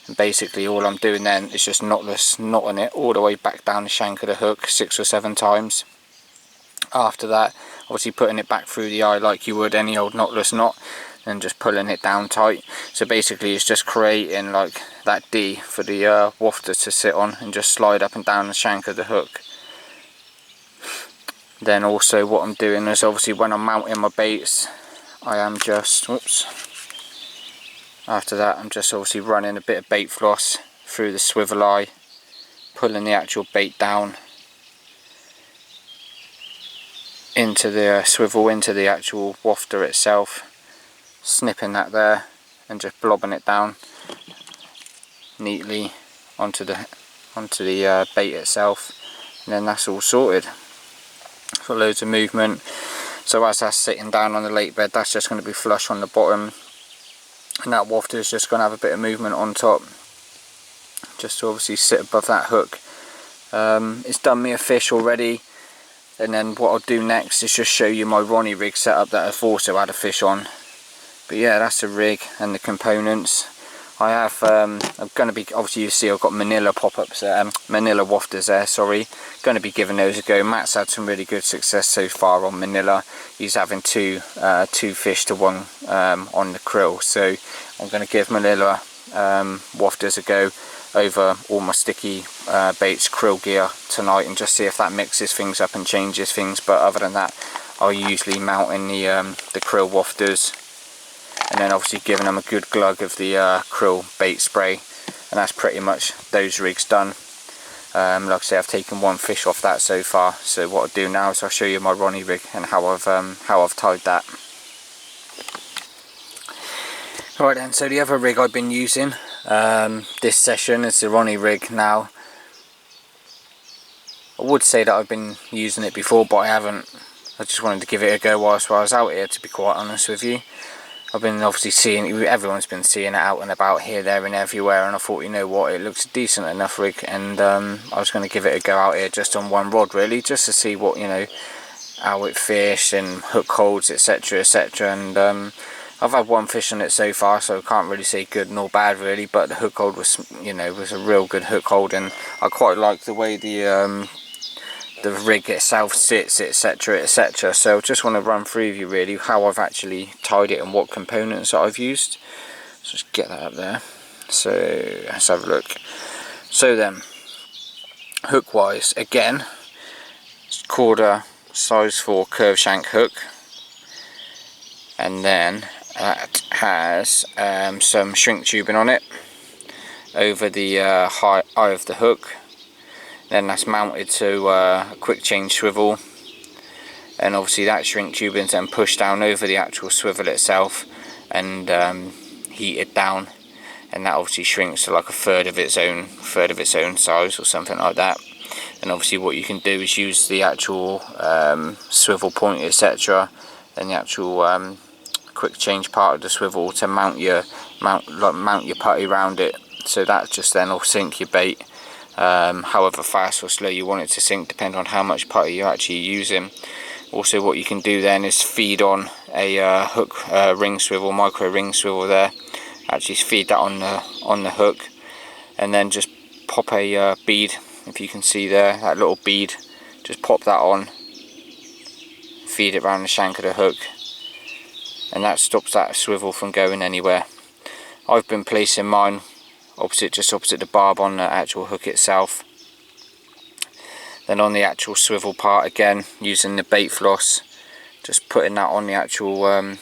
And basically all I'm doing then is just knotting it all the way back down the shank of the hook 6 or 7 times. After that, obviously putting it back through the eye like you would any old knotless knot, and just pulling it down tight. So basically it's just creating like that D for the wafter to sit on and just slide up and down the shank of the hook. Then also what I'm doing is, obviously when I'm mounting my baits, I am just, after that I'm just obviously running a bit of bait floss through the swivel eye, pulling the actual bait down into the swivel, into the actual wafter itself, snipping that there and just blobbing it down neatly onto the bait itself, and then that's all sorted for loads of movement. So as that's sitting down on the lake bed, that's just going to be flush on the bottom, and that wafter is just going to have a bit of movement on top, just to obviously sit above that hook. It's done me a fish already, and then what I'll do next is just show you my Ronnie rig setup that I've also had a fish on. But yeah, that's the rig and the components. I have, I'm going to be, obviously you see I've got Manila pop-ups, Manila wafters there, sorry. Going to be giving those a go. Matt's had some really good success so far on Manila. He's having two fish to one on the krill. So I'm going to give Manila wafters a go over all my sticky baits krill gear tonight, and just see if that mixes things up and changes things. But other than that, I'll usually mount in the krill wafters, and then obviously giving them a good glug of the krill bait spray, and that's pretty much those rigs done. Like I say, I've taken one fish off that so far, so what I'll do now is I'll show you my Ronnie rig and how I've tied that. Right then, so the other rig I've been using this session is the Ronnie rig. Now I would say that I've been using it before, but I haven't. I just wanted to give it a go whilst I was out here, to be quite honest with you. I've been obviously seeing, everyone's been seeing it out and about here, there and everywhere, and I thought, you know what, it looks a decent enough rig, and I was going to give it a go out here just on one rod really, just to see what, you know, how it fished and hook holds, etc, etc. And I've had one fish on it so far, so I can't really say good nor bad really, but the hook hold was, you know, was a real good hook hold, and I quite like the way the rig itself sits, etc, etc. So just want to run through with you really how I've actually tied it and what components that I've used. Let's just get that up there. So let's have a look. So then, hook wise, again, quarter size 4 curve shank hook, and then that has some shrink tubing on it over the eye of the hook. Then that's mounted to a quick change swivel, and obviously that shrink tubing is then pushed down over the actual swivel itself and heated down, and that obviously shrinks to like a third of its own size or something like that. And obviously what you can do is use the actual swivel point, etc., and the actual quick change part of the swivel to mount your putty around it, so that just then will sink your bait however fast or slow you want it to sink, depending on how much putty you're actually using. Also what you can do then is feed on a hook ring swivel, micro ring swivel there, actually feed that on the hook, and then just pop a bead, if you can see there, that little bead, just pop that on, feed it around the shank of the hook, and that stops that swivel from going anywhere. I've been placing mine just opposite the barb on the actual hook itself. Then on the actual swivel part, again using the bait floss, just putting that on the actual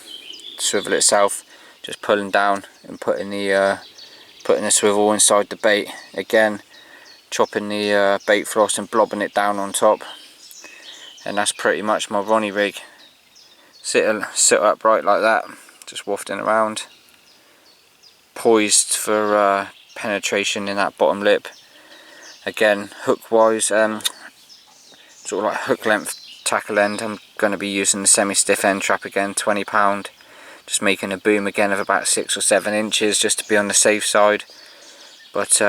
swivel itself, just pulling down and putting the swivel inside the bait, again chopping the bait floss and blobbing it down on top. And that's pretty much my Ronnie rig. Sit upright like that, just wafting around, poised for penetration in that bottom lip. Again, hook wise, sort of like hook length tackle end, I'm going to be using the semi-stiff end trap again, £20, just making a boom again of about 6 or 7 inches just to be on the safe side. But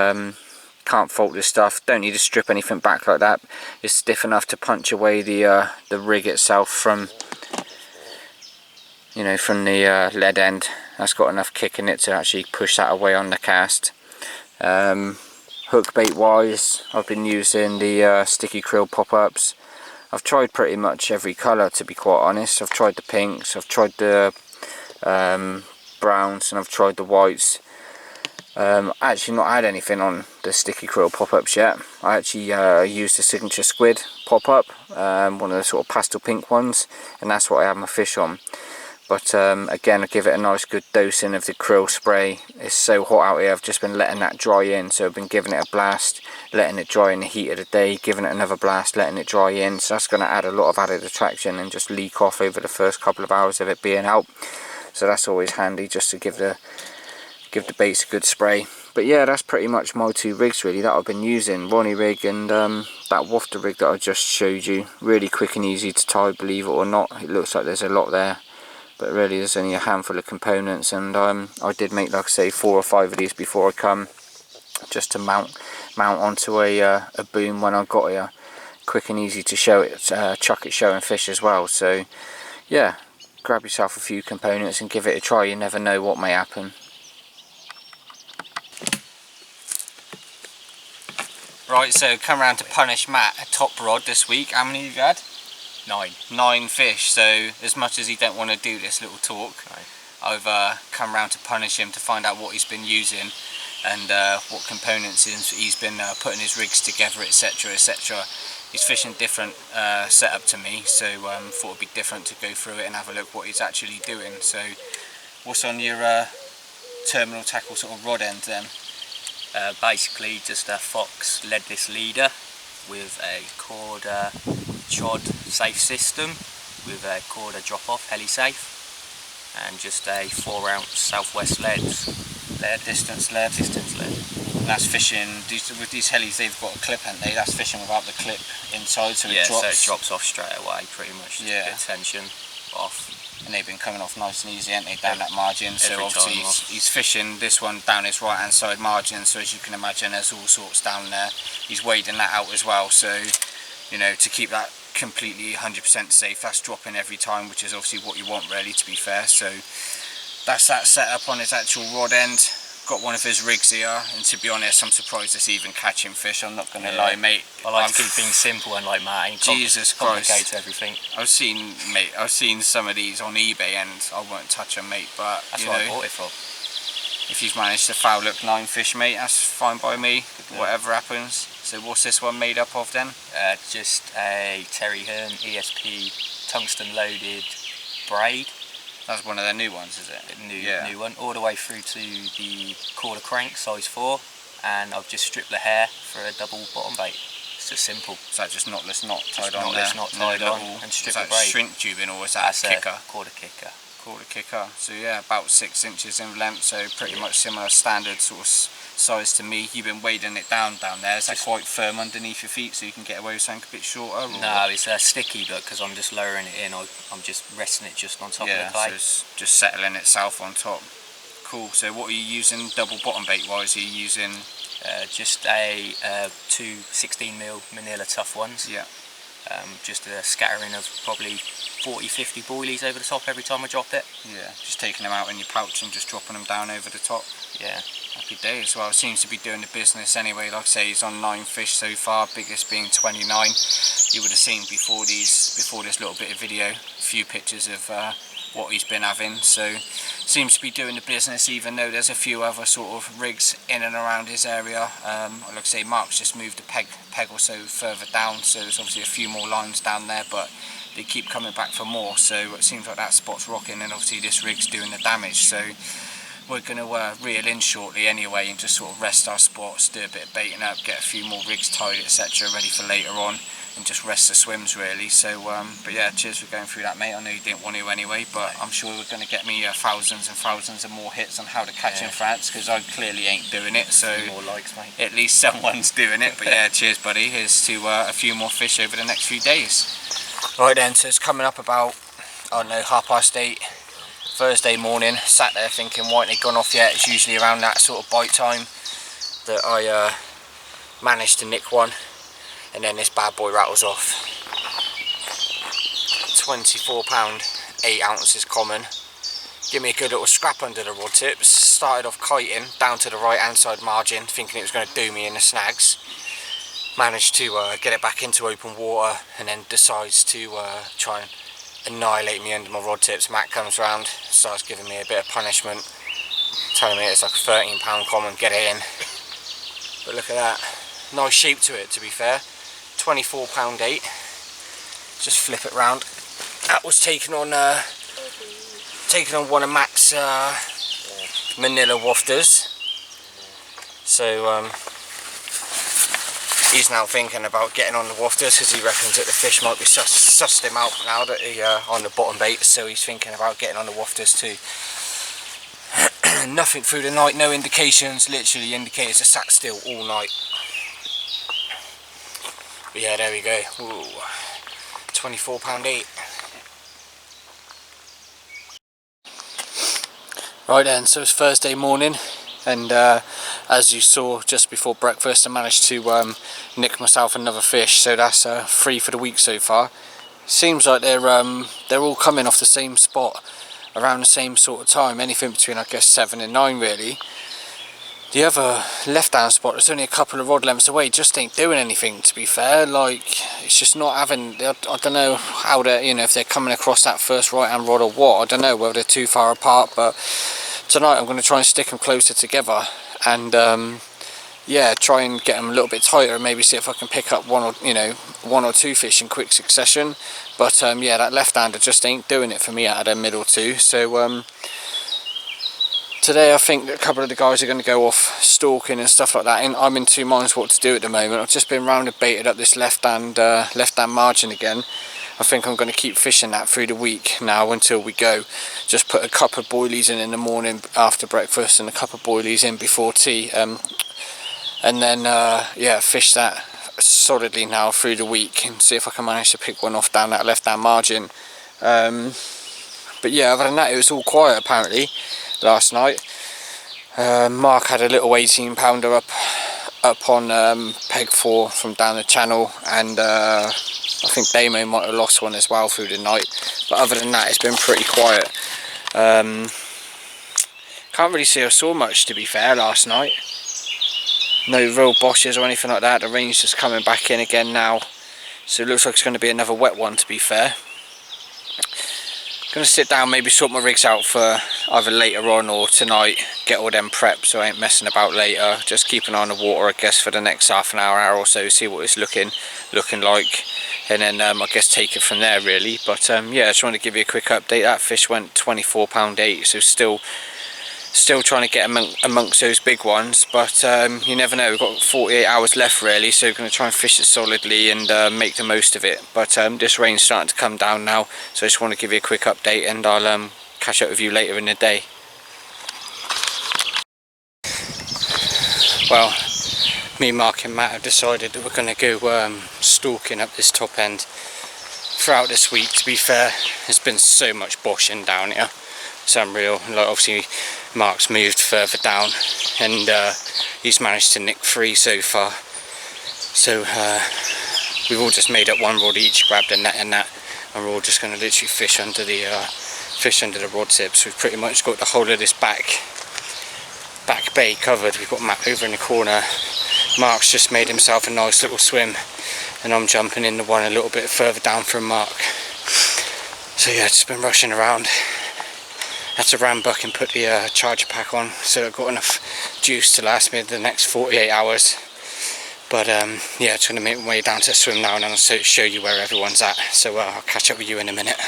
can't fault this stuff, don't need to strip anything back like that. It's stiff enough to punch away the rig itself from, you know, from the lead end. That's got enough kick in it to actually push that away on the cast. Hook bait wise, I've been using the sticky krill pop-ups. I've tried pretty much every colour, to be quite honest. I've tried the pinks, I've tried the browns, and I've tried the whites. Actually not had anything on the sticky krill pop-ups yet. I actually used the signature squid pop-up, one of the sort of pastel pink ones, and that's what I have my fish on. But again, I give it a nice good dosing of the krill spray. It's so hot out here, I've just been letting that dry in, so I've been giving it a blast, letting it dry in the heat of the day, giving it another blast, letting it dry in. So that's going to add a lot of added attraction and just leak off over the first couple of hours of it being out. So that's always handy, just to give the baits a good spray. But yeah, that's pretty much my 2 rigs really that I've been using, Ronnie rig and that wafter rig that I just showed you. Really quick and easy to tie, believe it or not. It looks like there's a lot there, but really there's only a handful of components, and I did make, like I say, 4 or 5 of these before I come, just to mount onto a boom when I got here. Quick and easy to show it, chuck it showing fish as well. So yeah, grab yourself a few components and give it a try, you never know what may happen. Right, so come round to punish Matt a top rod this week. How many have you had? 9 fish. So as much as he don't want to do this little talk, I've come round to punish him to find out what he's been using and what components he's been putting his rigs together, etc, etc. He's fishing different setup to me, so thought it'd be different to go through it and have a look what he's actually doing. So what's on your terminal tackle sort of rod end then? Basically just a Fox leadless leader with a Corda Chod safe system with a Corda drop off heli safe, and just a 4-ounce Southwest leads. Distance lead. And that's fishing, with these helis they've got a clip, haven't they? That's fishing without the clip inside, so it drops. So it drops off straight away pretty much, just a bit of tension off. And they've been coming off nice and easy, haven't they, down that margin. So obviously he's fishing this one down his right hand side margin, so as you can imagine there's all sorts down there. He's wading that out as well, so you know, to keep that completely 100% safe, that's dropping every time, which is obviously what you want really, to be fair. So that's that setup on his actual rod end. Got one of his rigs here, and to be honest I'm surprised it's even catching fish, I'm not going to lie, mate. I like to keep things simple and like Matt, and Jesus Christ, complicate everything. I've seen some of these on eBay and I won't touch them, mate, but that's what I bought it for. If you've managed to foul hook 9 fish, mate, that's fine by me, whatever happens. So what's this one made up of then? Just a Terry Hearn ESP tungsten loaded braid. That's one of their new ones, is it? New one, all the way through to the Corda crank, size 4, and I've just stripped the hair for a double bottom bait. It's just simple. Is that just knotless knot tied on there? Knotless knot tied on, and strip the braid. Is that shrink tubing or is that a kicker? Corda kicker. Corda kicker. So yeah, about 6 inches in length, so pretty much similar standard sort of size to me. You've been wading it down there. Is that quite firm underneath your feet so you can get away with something a bit shorter? Or? No, it's sticky, but because I'm just lowering it in, I'm just resting it just on top of the clay. So it's just settling itself on top. Cool. So what are you using double bottom bait wise? Are you using just a 2 16mm Manila tough ones. Yeah. Just a scattering of probably 40-50 boilies over the top every time I drop it. Yeah, just taking them out in your pouch and just dropping them down over the top. Yeah. Happy days. Well, it seems to be doing the business anyway. Like I say, he's on 9 fish so far, biggest being 29. You would have seen before this little bit of video, a few pictures of what he's been having. So seems to be doing the business, even though there's a few other sort of rigs in and around his area. Like I say, Mark's just moved a peg or so further down, so there's obviously a few more lines down there, but they keep coming back for more. So it seems like that spot's rocking, and obviously this rig's doing the damage. So we're going to reel in shortly anyway and just sort of rest our spots, do a bit of baiting up, get a few more rigs tied, etc., ready for later on, and just rest the swims really. So but yeah, cheers for going through that, mate. I know you didn't want to anyway, but I'm sure we're going to get me thousands and thousands of more hits on how to catch in France, because I clearly ain't doing it. So more likes, mate. At least someone's doing it. But yeah, cheers buddy, here's to a few more fish over the next few days. Right then, so it's coming up about, I don't know, 8:30 Thursday morning. Sat there thinking, why ain't they gone off yet? It's usually around that sort of bite time that I managed to nick one, and then this bad boy rattles off. 24 pound, 8 ounces common. Give me a good little scrap under the rod tips. Started off kiting down to the right hand side margin, thinking it was going to do me in the snags. Managed to get it back into open water, and then decides to try and annihilate me under my rod tips. Matt comes round, starts giving me a bit of punishment, telling me it's like a 13 pound common, get it in. But look at that, nice shape to it, to be fair. 24 pound 8. Just flip it round. That was taken on one of Matt's Manila wafters. So he's now thinking about getting on the wafters, because he reckons that the fish might be sussed him out now that he on the bottom bait, so he's thinking about getting on the wafters too. Nothing through the night, no indications, literally indicators are sat still all night. But yeah, there we go. Ooh, 24 pound 8. Right then, so it's Thursday morning, and as you saw just before breakfast, I managed to nick myself another fish, so that's 3 for the week so far. Seems like they're all coming off the same spot around the same sort of time, anything between I guess 7 and 9 really. The other left hand spot that's only a couple of rod lengths away just ain't doing anything, to be fair. Like, it's just not having, I don't know how they're, you know, if they're coming across that first right hand rod or what. I don't know whether they're too far apart, but tonight I'm going to try and stick them closer together, and yeah, try and get them a little bit tighter, and maybe see if I can pick up one or two fish in quick succession. But yeah, that left hander just ain't doing it for me out of the middle two. So today I think that a couple of the guys are going to go off stalking and stuff like that, and I'm in two minds what to do at the moment. I've just been round and baited up this left hand margin again. I think I'm going to keep fishing that through the week now until we go. Just put a couple of boilies in the morning after breakfast, and a couple of boilies in before tea, and then yeah, fish that solidly now through the week, and see if I can manage to pick one off down that left hand margin. But yeah, other than that, it was all quiet apparently last night. Mark had a little 18 pounder up on peg 4 from down the channel, and I think Damo might have lost one as well through the night. But other than that, it's been pretty quiet. Can't really say I saw much, to be fair, last night. No real bosses or anything like that. The rain's just coming back in again now, so it looks like it's going to be another wet one, to be fair. Going to sit down, maybe sort my rigs out for either later on or tonight, get all them prepped so I ain't messing about later. Just keep an eye on the water, I guess, for the next half an hour or so, see what it's looking like, and then I guess take it from there really. But yeah, I just want to give you a quick update. That fish went 24 pound 8, so still trying to get amongst those big ones, but you never know. We've got 48 hours left really, so we're going to try and fish it solidly and make the most of it. But this rain's starting to come down now, so I just want to give you a quick update, and I'll catch up with you later in the day. Well, me, Mark and Matt have decided that we're going to go stalking up this top end throughout this week. To be fair, there's been so much boshing down here, it's unreal. Like, obviously Mark's moved further down and he's managed to nick 3 so far. So we've all just made up one rod each, grabbed a net and that, and we're all just going to literally fish under the rod tips. We've pretty much got the whole of this back bay covered. We've got Matt over in the corner. Mark's just made himself a nice little swim, and I'm jumping in the one a little bit further down from Mark. So yeah, just been rushing around. Had to ram buck and put the charger pack on, so I've got enough juice to last me the next 48 hours. But yeah, just going to make my way down to the swim now, and I'll show you where everyone's at. So I'll catch up with you in a minute.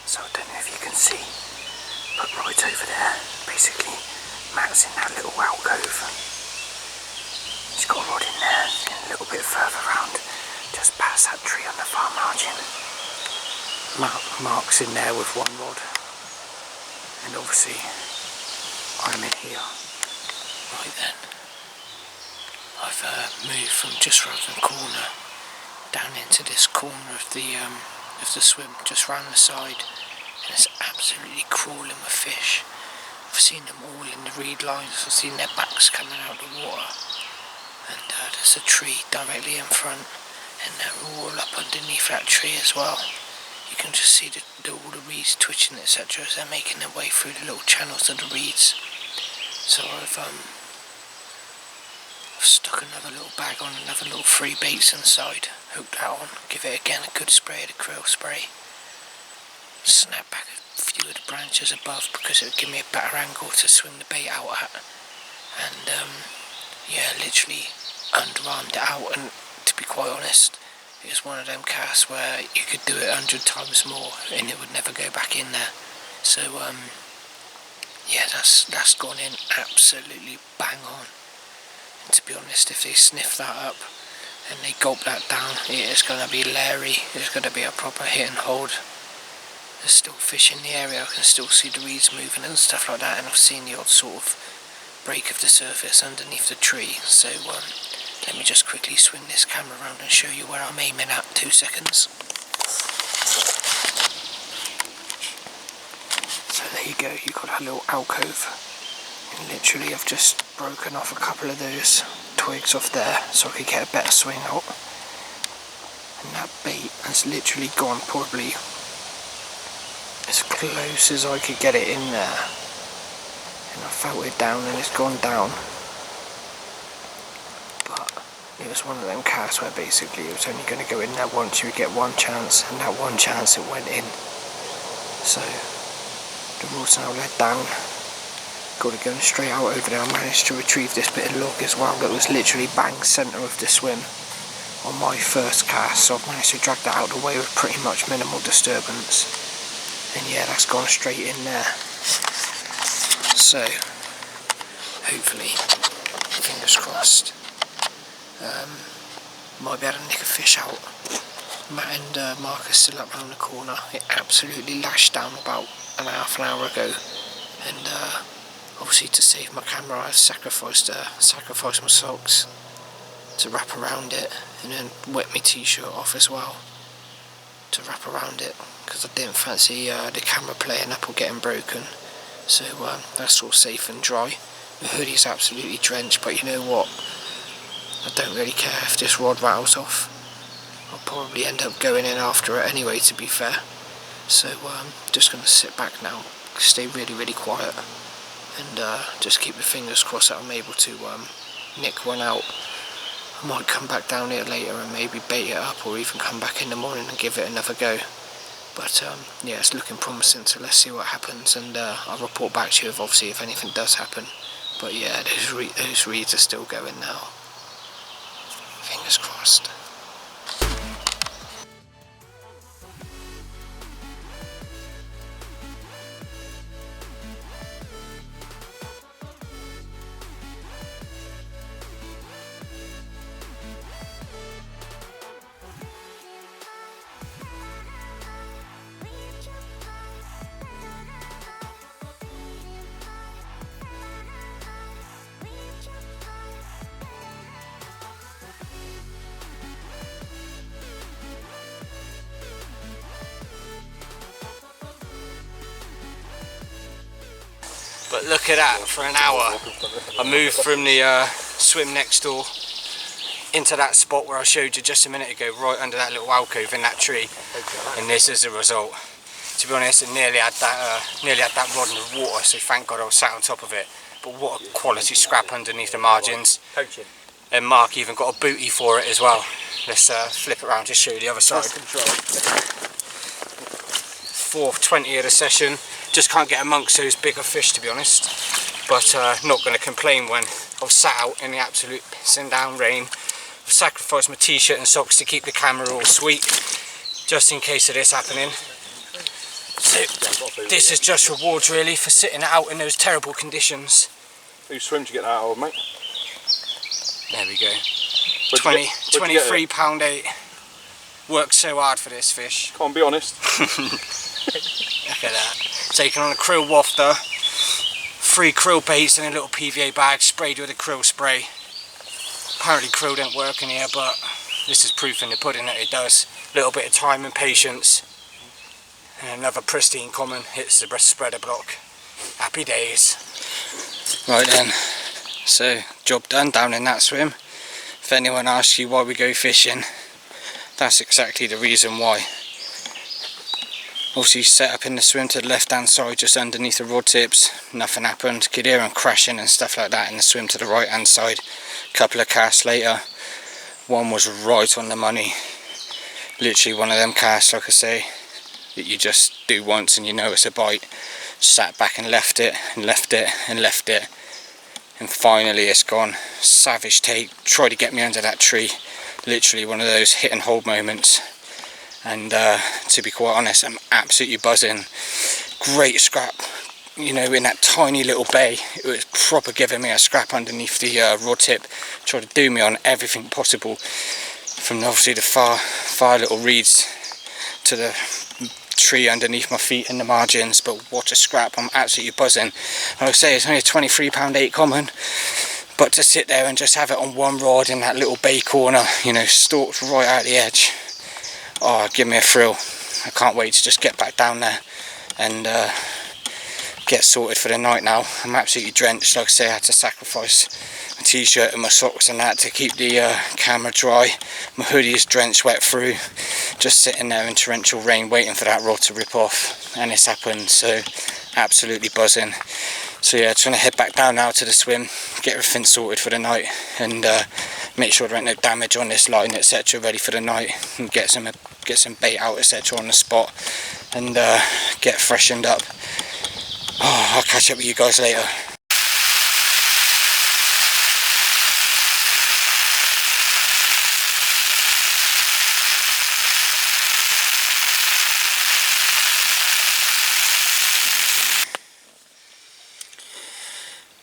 So I don't know if you can see, but right over there, basically, Matt's in that little alcove. He's got a rod in there, and a little bit further round, just past that tree on the far margin. Mark's in there with one rod, and obviously I'm in here. Right then, I've moved from just round the corner down into this corner of the swim, just round the side, and it's absolutely crawling with fish. I've seen them all in the reed lines, I've seen their backs coming out of the water, and there's a tree directly in front, and they're all up underneath that tree as well. You can just see all the reeds twitching, etc., as they're making their way through the little channels of the reeds. So I've stuck another little bag on, another little 3 baits inside, hooked that on, give it again a good spray of the krill spray, snap back a few of the branches above because it would give me a better angle to swing the bait out at, and yeah, literally underarmed it out. And to be quite honest, it was one of them casts where you could do it 100 times more and it would never go back in there. So yeah, that's gone in absolutely bang on. And to be honest, if they sniff that up and they gulp that down, it is going to be leery. It's going to be a proper hit and hold. There's still fish in the area, I can still see the reeds moving and stuff like that, and I've seen the odd sort of break of the surface underneath the tree. So let me just quickly swing this camera around and show you where I'm aiming at. 2 seconds. So there you go, you've got a little alcove, and literally I've just broken off a couple of those twigs off there so I could get a better swing out, and that bait has literally gone probably as close as I could get it in there, and I felt it down and it's gone down. But it was one of them casts where basically it was only going to go in there once. You would get one chance, and that one chance it went in. So the rod's now let down, got it going straight out over there. I managed to retrieve this bit of log as well that was literally bang centre of the swim on my first cast, so I've managed to drag that out of the way with pretty much minimal disturbance. And yeah, that's gone straight in there. So hopefully, fingers crossed, might be able to nick a fish out. Matt and Mark are still up round the corner. It absolutely lashed down about an half an hour ago, and obviously to save my camera I've sacrificed my socks to wrap around it, and then wet my t-shirt off as well to wrap around it, because I didn't fancy the camera playing up or getting broken. So that's all safe and dry. The hoodie's absolutely drenched, but you know what, I don't really care if this rod rattles off. I'll probably end up going in after it anyway, to be fair. So just going to sit back now, stay really, really quiet, and just keep the fingers crossed that I'm able to nick one out. I might come back down here later and maybe bait it up, or even come back in the morning and give it another go. But yeah, it's looking promising, so let's see what happens, and I'll report back to you if anything does happen. But yeah, those reeds are still going now. Fingers crossed. But look at that, for an hour I moved from the swim next door into that spot where I showed you just a minute ago, right under that little alcove in that tree, and this is the result. To be honest, it nearly had that rod in the water, so thank God I was sat on top of it. But what a quality scrap underneath the margins. And Mark even got a booty for it as well. Let's flip it around to show you the other side. 4:20 of the session. Just can't get amongst those bigger fish, to be honest. But not going to complain when I've sat out in the absolute pissing down rain. I've sacrificed my t-shirt and socks to keep the camera all sweet, just in case of this happening. So this is just rewards really for sitting out in those terrible conditions. Who swim to get that out of, mate? There we go. 23£8. Worked so hard for this fish. Can't be honest. Look at that. Taken on a krill wafter, 3 krill baits in a little PVA bag, sprayed with a krill spray. Apparently krill don't work in here, but this is proof in the pudding that it does. A little bit of time and patience, and another pristine common hits the spreader block. Happy days. Right then, so job done down in that swim. If anyone asks you why we go fishing, that's exactly the reason why. Obviously set up in the swim to the left hand side just underneath the rod tips, nothing happened. Could hear them crashing and stuff like that in the swim to the right hand side. Couple of casts later, one was right on the money. Literally one of them casts, like I say, that you just do once and you know it's a bite. Sat back and left it and left it and left it, and finally it's gone. Savage take, tried to get me under that tree. Literally one of those hit and hold moments. And to be quite honest, I'm absolutely buzzing. Great scrap, you know, in that tiny little bay. It was proper giving me a scrap underneath the rod tip. Tried to do me on everything possible, from obviously the far little reeds to the tree underneath my feet and the margins. But what a scrap, I'm absolutely buzzing. Like I say, it's only a £23.8 common, but to sit there and just have it on one rod in that little bay corner, you know, stalked right out the edge. Oh, give me a thrill. I can't wait to just get back down there and get sorted for the night now. I'm absolutely drenched. Like I say, I had to sacrifice my t-shirt and my socks and that to keep the camera dry. My hoodie is drenched wet through. Just sitting there in torrential rain waiting for that rod to rip off, and it's happened, so absolutely buzzing. So yeah, just going to head back down now to the swim, get everything sorted for the night, and make sure there ain't no damage on this line, etc. ready for the night, and get some bait out, etc. on the spot, and get freshened up. Oh, I'll catch up with you guys later.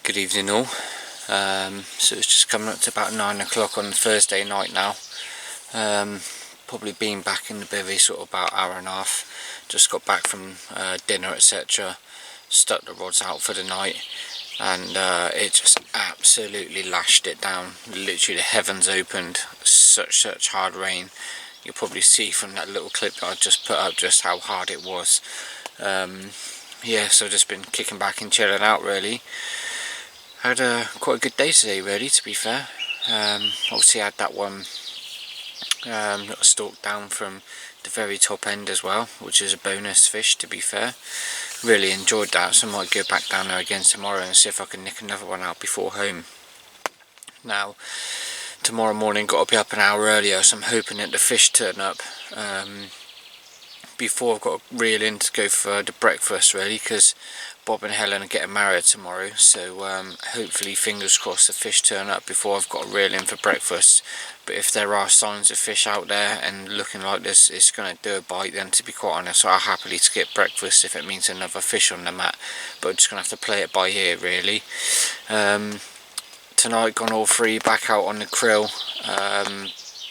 Good evening all. So it's just coming up to about 9 o'clock on Thursday night now. Probably been back in the bivvy sort of about hour and a half. Just got back from dinner, etc. Stuck the rods out for the night, and it just absolutely lashed it down. Literally the heavens opened. Such hard rain. You'll probably see from that little clip that I just put up just how hard it was. Yeah, so just been kicking back and chilling out really. Had quite a good day today really, to be fair. Obviously had that one little stalk down from the very top end as well, which is a bonus fish, to be fair. Really enjoyed that, so I might go back down there again tomorrow and see if I can nick another one out before home. Now tomorrow morning got to be up an hour earlier, so I'm hoping that the fish turn up before I've got to reel in to go for the breakfast really, because Bob and Helen are getting married tomorrow, so hopefully, fingers crossed, the fish turn up before I've got to reel in for breakfast. But if there are signs of fish out there and looking like this it's going to do a bite, then to be quite honest, I'll happily skip breakfast if it means another fish on the mat. But I'm just going to have to play it by ear really. Tonight gone all three back out on the krill.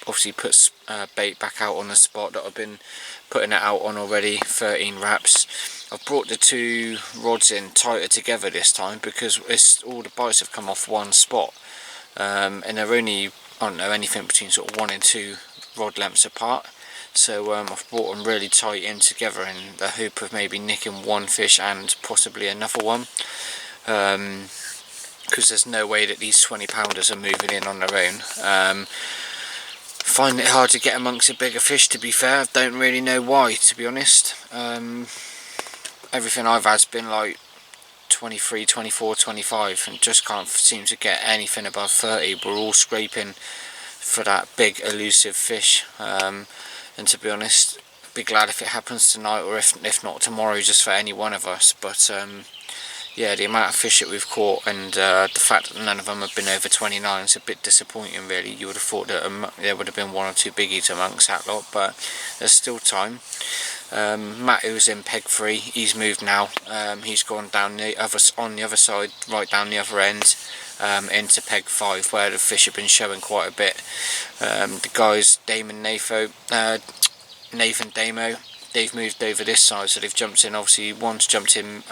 Obviously put bait back out on the spot that I've been putting it out on already, 13 wraps. I've brought the two rods in tighter together this time because all the bites have come off one spot, and they're only, I don't know, anything between sort of 1 and 2 rod lengths apart. So I've brought them really tight in together in the hope of maybe nicking one fish and possibly another one. because there's no way that these 20-pounders are moving in on their own. Find it hard to get amongst the bigger fish, to be fair. I don't really know why, to be honest. Everything I've had's been like 23, 24, 25 and just can't seem to get anything above 30. We're all scraping for that big elusive fish, and to be honest, I'd be glad if it happens tonight, or if not tomorrow, just for any one of us. But yeah, the amount of fish that we've caught and the fact that none of them have been over 29 is a bit disappointing, really. You would have thought that there would have been one or two biggies amongst that lot, but there's still time. Matt, who's in peg 3, he's moved now. He's gone down on the other side, right down the other end, into peg 5, where the fish have been showing quite a bit. The guys, Nathan Damo, they've moved over this side, so they've jumped in. Obviously, one's jumped in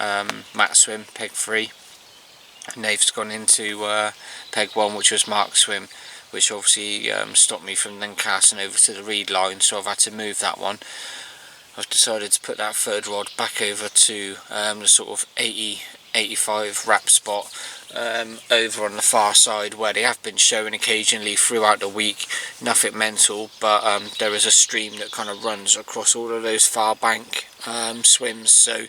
Matt's swim, peg 3, and Nave's gone into peg 1, which was Mark's swim, which obviously stopped me from then casting over to the reed line, so I've had to move that one. I've decided to put that third rod back over to the sort of 80-85 wrap spot over on the far side, where they have been showing occasionally throughout the week. Nothing mental, but there is a stream that kind of runs across all of those far bank swims, so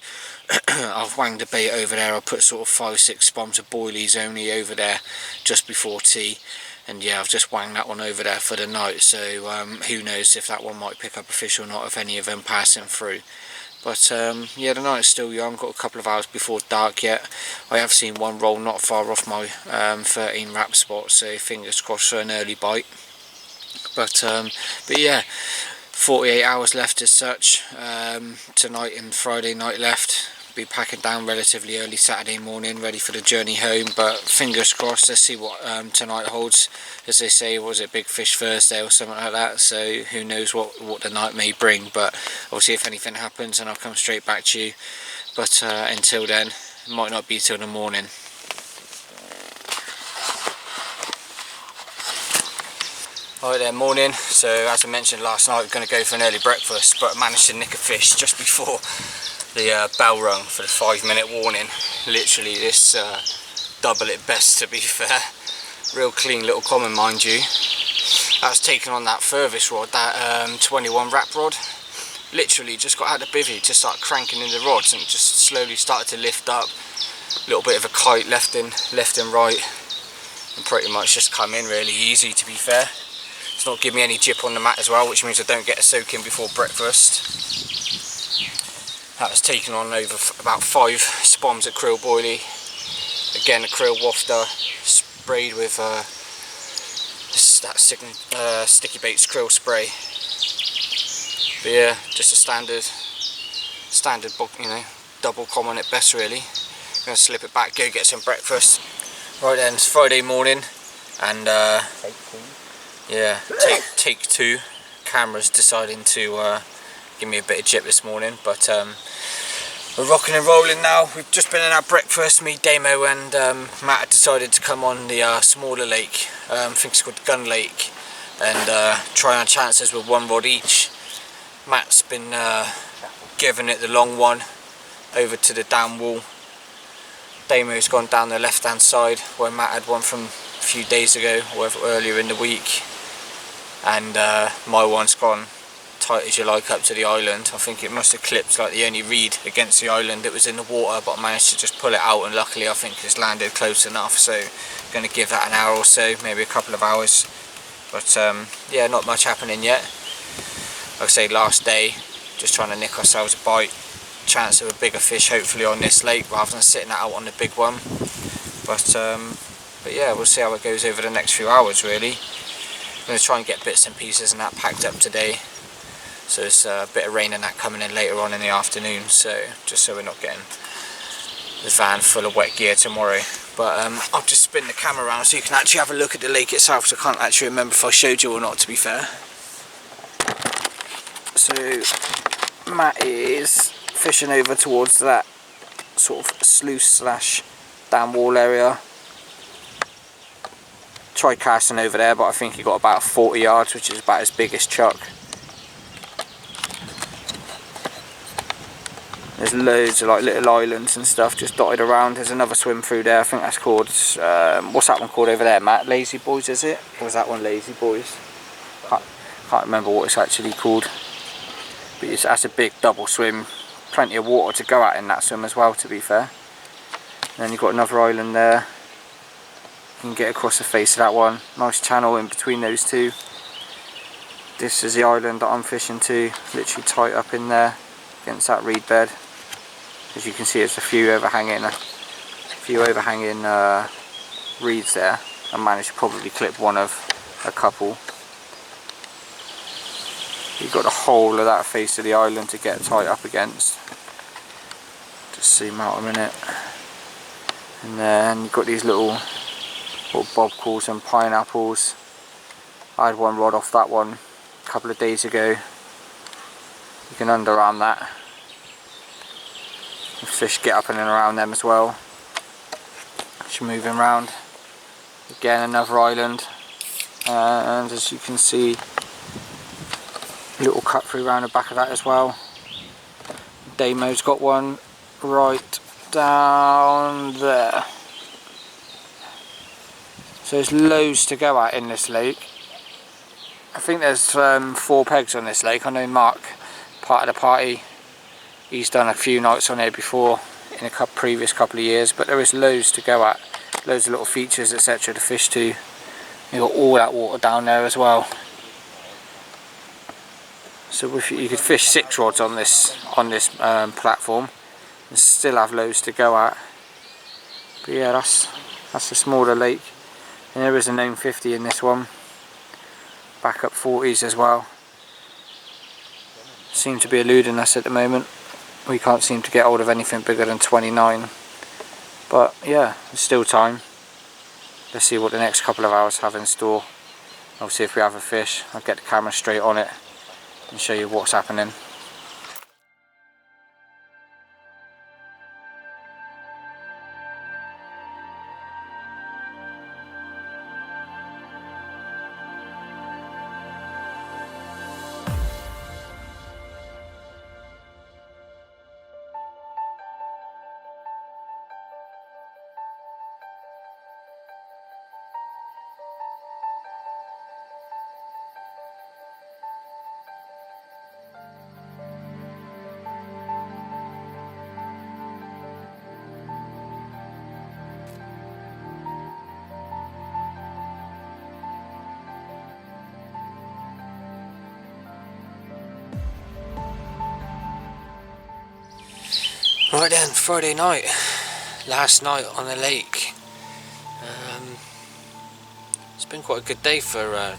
I've wanged a bait over there. I put sort of 5-6 bombs of boilies only over there just before tea. And yeah, I've just wanged that one over there for the night, so who knows if that one might pick up a fish or not, if any of them passing through. But yeah, the night is still young, got a couple of hours before dark yet. I have seen one roll not far off my 13 wrap spot, so fingers crossed for an early bite. But yeah, 48 hours left as such, tonight and Friday night left. Be packing down relatively early Saturday morning, ready for the journey home, but fingers crossed. Let's see what tonight holds. As they say, was it Big Fish Thursday or something like that, so who knows what the night may bring. But obviously if anything happens, then I'll come straight back to you, but until then, it might not be till the morning. Right there, morning. So as I mentioned last night, we're going to go for an early breakfast, but I managed to nick a fish just before the bell rung for the 5-minute warning. Literally this double it best, to be fair. Real clean little common, mind you. That's taken on that furthest rod, that 21 wrap rod. Literally just got out of the bivvy, just started cranking in the rods and just slowly started to lift up. A little bit of a kite left and right, and pretty much just come in really easy, to be fair. It's not giving me any jip on the mat as well, which means I don't get a soak in before breakfast. That was taken on over about 5 spoms at krill boilie. Again, a krill wafter sprayed with that sticky baits krill spray. But yeah, just a standard, you know, double common at best really. I'm gonna slip it back, go get some breakfast. Right then, it's Friday morning, and yeah, take 2. Camera's deciding to give me a bit of jip this morning, but we're rocking and rolling now. We've just been in our breakfast. Me, Damo and Matt had decided to come on the smaller lake, I think it's called Gun Lake, and try our chances with 1 rod each. Matt's been giving it the long one over to the down wall. Damo's gone down the left hand side where Matt had one from a few days ago, or earlier in the week, and my one's gone tight as you like up to the island. I think it must have clipped like the only reed against the island that was in the water, but I managed to just pull it out, and luckily I think it's landed close enough, so I'm going to give that an hour or so, maybe a couple of hours. But yeah, not much happening yet. Like I say, last day, just trying to nick ourselves a bite, chance of a bigger fish hopefully on this lake rather than sitting it out on the big one. But yeah, we'll see how it goes over the next few hours really. I'm going to try and get bits and pieces and that packed up today. So there's a bit of rain and that coming in later on in the afternoon, so just so we're not getting the van full of wet gear tomorrow. But I'll just spin the camera around so you can actually have a look at the lake itself, so I can't actually remember if I showed you or not, to be fair. So Matt is fishing over towards that sort of sluice / dam wall area. Tried casting over there, but I think he got about 40 yards, which is about his biggest chuck. There's loads of like little islands and stuff just dotted around. There's another swim through there. I think that's called, what's that one called over there, Matt? Lazy Boys, is it? Or was that one Lazy Boys? Can't remember what it's actually called. But that's a big double swim. Plenty of water to go at in that swim as well, to be fair. And then you've got another island there. You can get across the face of that one. Nice channel in between those two. This is the island that I'm fishing to. Literally tight up in there against that reed bed. As you can see, there's a few overhanging reeds there. I managed to probably clip one of a couple. You've got the whole of that face of the island to get tight up against. Just zoom out a minute. And then you've got these little bobcalls and pineapples. I had one rod off that one a couple of days ago. You can underarm that. The fish get up and in around them as well. Just moving around. Again, another island, and as you can see, a little cut through around the back of that as well. Damo's got one right down there. So there's loads to go at in this lake. I think there's 4 pegs on this lake. I know Mark, part of the party, he's done a few nights on here before in a previous couple of years, but there is loads to go at. Loads of little features, etc. to fish to. You've got all that water down there as well. So if you could fish 6 rods on this platform and still have loads to go at. But yeah, that's a smaller lake. And there is a known 50 in this one. Back up 40s as well. Seem to be eluding us at the moment. We can't seem to get hold of anything bigger than 29. But yeah, there's still time. Let's see what the next couple of hours have in store. Obviously if we have a fish, I'll get the camera straight on it and show you what's happening. Right then, Friday night, last night on the lake. It's been quite a good day for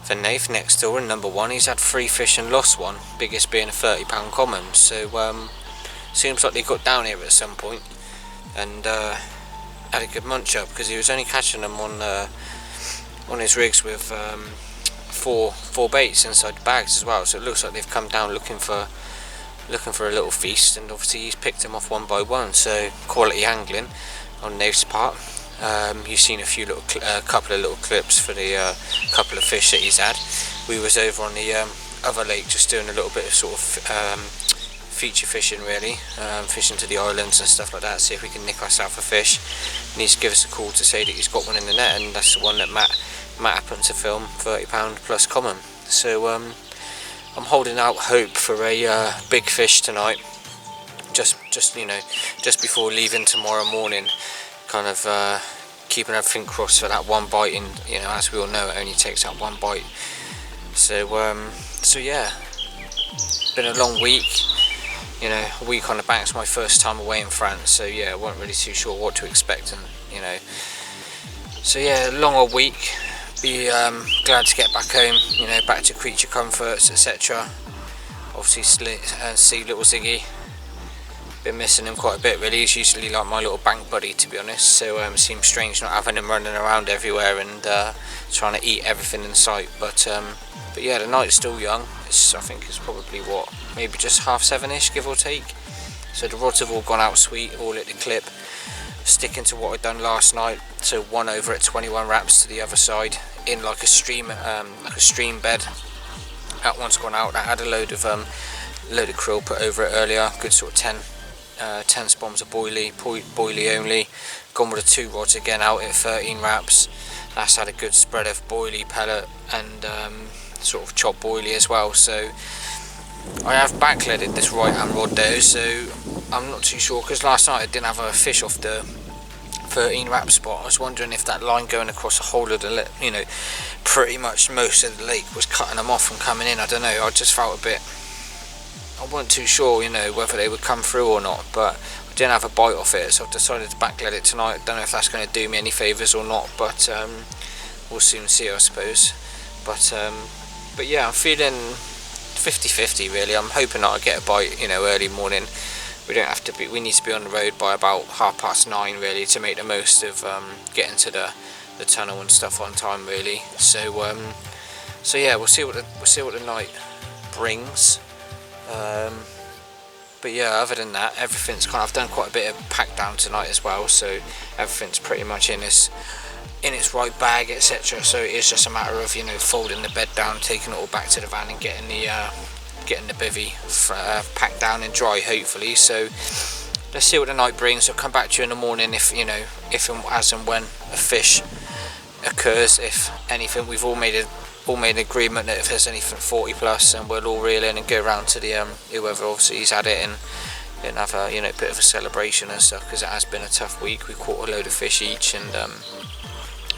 Nath next door in number 1. He's had 3 fish and lost one, biggest being a £30 common. So seems like they got down here at some point and had a good munch up, because he was only catching them on his rigs with 4 baits inside the bags as well. So it looks like they've come down looking for a little feast, and obviously he's picked them off one by one. So quality angling on Nate's part. You've seen a couple of little clips for the couple of fish that he's had. We was over on the other lake just doing a little bit of sort of feature fishing really, fishing to the islands and stuff like that, see if we can nick ourselves a fish. He needs to give us a call to say that he's got one in the net, and that's the one that Matt happened to film, £30 plus common. So I'm holding out hope for a big fish tonight, just before leaving tomorrow morning, kind of keeping everything crossed for that one bite. And as we all know, it only takes that one bite. So yeah, been a long week, a week on the bank's my first time away in France, so yeah, I wasn't really too sure what to expect, and so yeah, long old week. Be glad to get back home, back to creature comforts, etc. Obviously see little Ziggy, been missing him quite a bit really. He's usually like my little bank buddy, to be honest, so it seems strange not having him running around everywhere and trying to eat everything in sight. But yeah, the night is still young. I think it's probably maybe just 7:30ish, give or take. So the rods have all gone out sweet, all at the clip, sticking to what I'd done last night. So one over at 21 wraps to the other side in like a stream bed. That one's gone out. That had a load of load of krill put over it earlier, good sort of 10 bombs of boilie only. Gone with the 2 rods again out at 13 wraps. That's had a good spread of boilie, pellet and sort of chopped boilie as well. So I have backleaded this right hand rod though, so I'm not too sure, because last night I didn't have a fish off the 13 wrap spot. I was wondering if that line going across the whole of the lake, you know, pretty much most of the lake was cutting them off from coming in. I don't know, I just felt a bit, I wasn't too sure, you know, whether they would come through or not, but I didn't have a bite off it, so I've decided to backlead it tonight. I don't know if that's going to do me any favours or not, but we'll soon see, I suppose. But yeah, I'm feeling 50-50 really. I'm hoping that I get a bite, you know, early morning. We don't have to be, we need to be on the road by about 9:30 really to make the most of getting to the tunnel and stuff on time really. So so yeah, we'll see what the night brings. But yeah, other than that, everything's kind of, I've done quite a bit of pack down tonight as well, so everything's pretty much in its right bag, etc. So it's just a matter of, you know, folding the bed down, taking it all back to the van and getting the bivvy packed down and dry hopefully. So let's see what the night brings. I'll come back to you in the morning if, you know, if and as and when a fish occurs. If anything, we've all made an agreement that if there's anything 40 plus, and we'll all reel in and go around to the whoever obviously he's had it and have a, you know, bit of a celebration and stuff, because it has been a tough week. We caught a load of fish each, and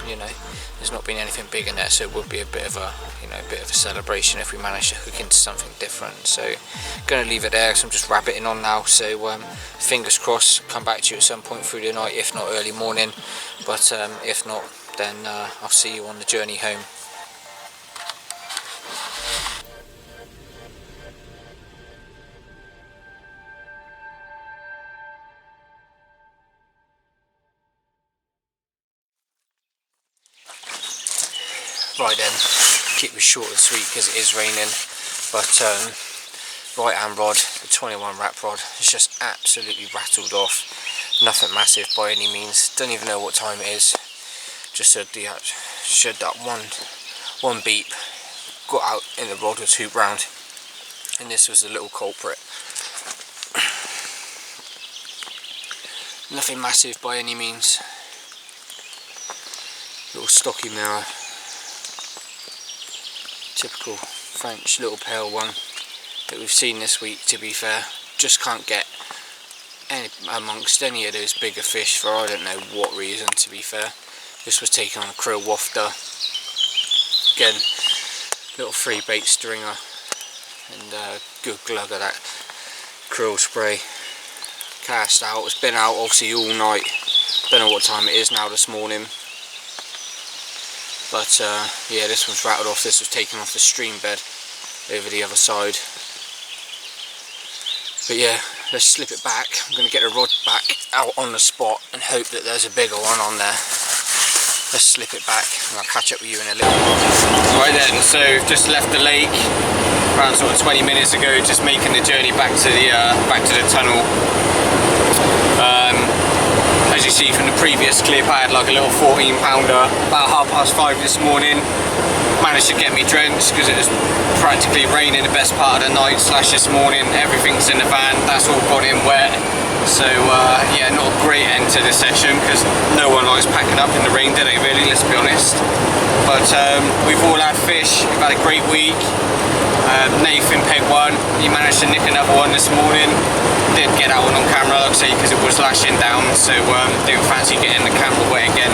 you know, there's not been anything big in there, so it would be a bit of a, you know, a bit of a celebration if we manage to hook into something different. So gonna leave it there because I'm just rabbiting on now. So fingers crossed, come back to you at some point through the night, if not early morning, but if not, then I'll see you on the journey home. Right then, keep it short and sweet because it is raining, but right hand rod, the 21 wrap rod, it's just absolutely rattled off. Nothing massive by any means, don't even know what time it is. Just heard that one beep, got out and the rod was hooped round, and this was the little culprit. Nothing massive by any means. Little stocky mirror. Typical French little pale one that we've seen this week, to be fair. Just can't get amongst any of those bigger fish for I don't know what reason, to be fair. This was taken on a krill wafter. Again, little free bait stringer, and good glug of that krill spray. Cast out, it's been out obviously all night. Don't know what time it is now this morning. But yeah, this one's rattled off. This was taken off the stream bed over the other side. But yeah, let's slip it back. I'm going to get the rod back out on the spot and hope that there's a bigger one on there. Let's slip it back and I'll catch up with you in a little while. Right then, so we've just left the lake around sort of 20 minutes ago, just making the journey back to the tunnel. As you see from the previous clip, I had like a little 14 pounder about 5:30 this morning. Managed to get me drenched because it was practically raining the best part of the night / this morning. Everything's in the van, that's all got in wet. So yeah, not a great end to the session because no one likes packing up in the rain, do they really, let's be honest. But we've all had fish, we've had a great week. Nathan pegged one, he managed to nick another one this morning. Didn't get that one on camera, like I say, because it was lashing down, so didn't fancy getting the camera wet again.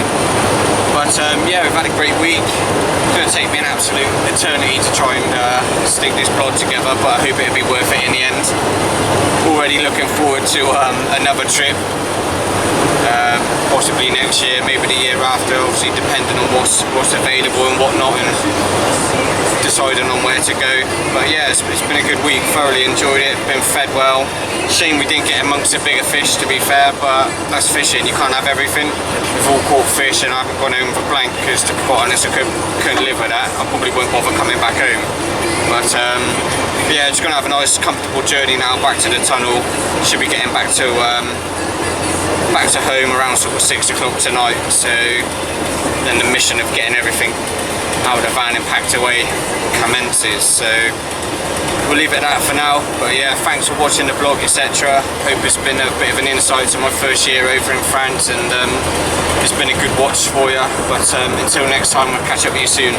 But yeah, we've had a great week. It's going to take me an absolute eternity to try and stick this vlog together, but I hope it'll be worth it in the end. Already looking forward to another trip. Possibly next year, maybe the year after, obviously depending on what's available and whatnot, and deciding on where to go. But yeah, it's been a good week, thoroughly enjoyed it, been fed well. Shame we didn't get amongst the bigger fish, to be fair, but that's fishing, you can't have everything. We've all caught fish and I haven't gone home for blank because, to be quite honest, I couldn't live with that. I probably won't bother coming back home. But yeah, just going to have a nice comfortable journey now back to the tunnel. Should be getting back to home around sort of 6 o'clock tonight, so then the mission of getting everything out of the van and packed away commences. So we'll leave it at that for now. But yeah, thanks for watching the vlog, etc. Hope it's been a bit of an insight to my first year over in France, and it's been a good watch for you. But until next time, we'll catch up with you soon.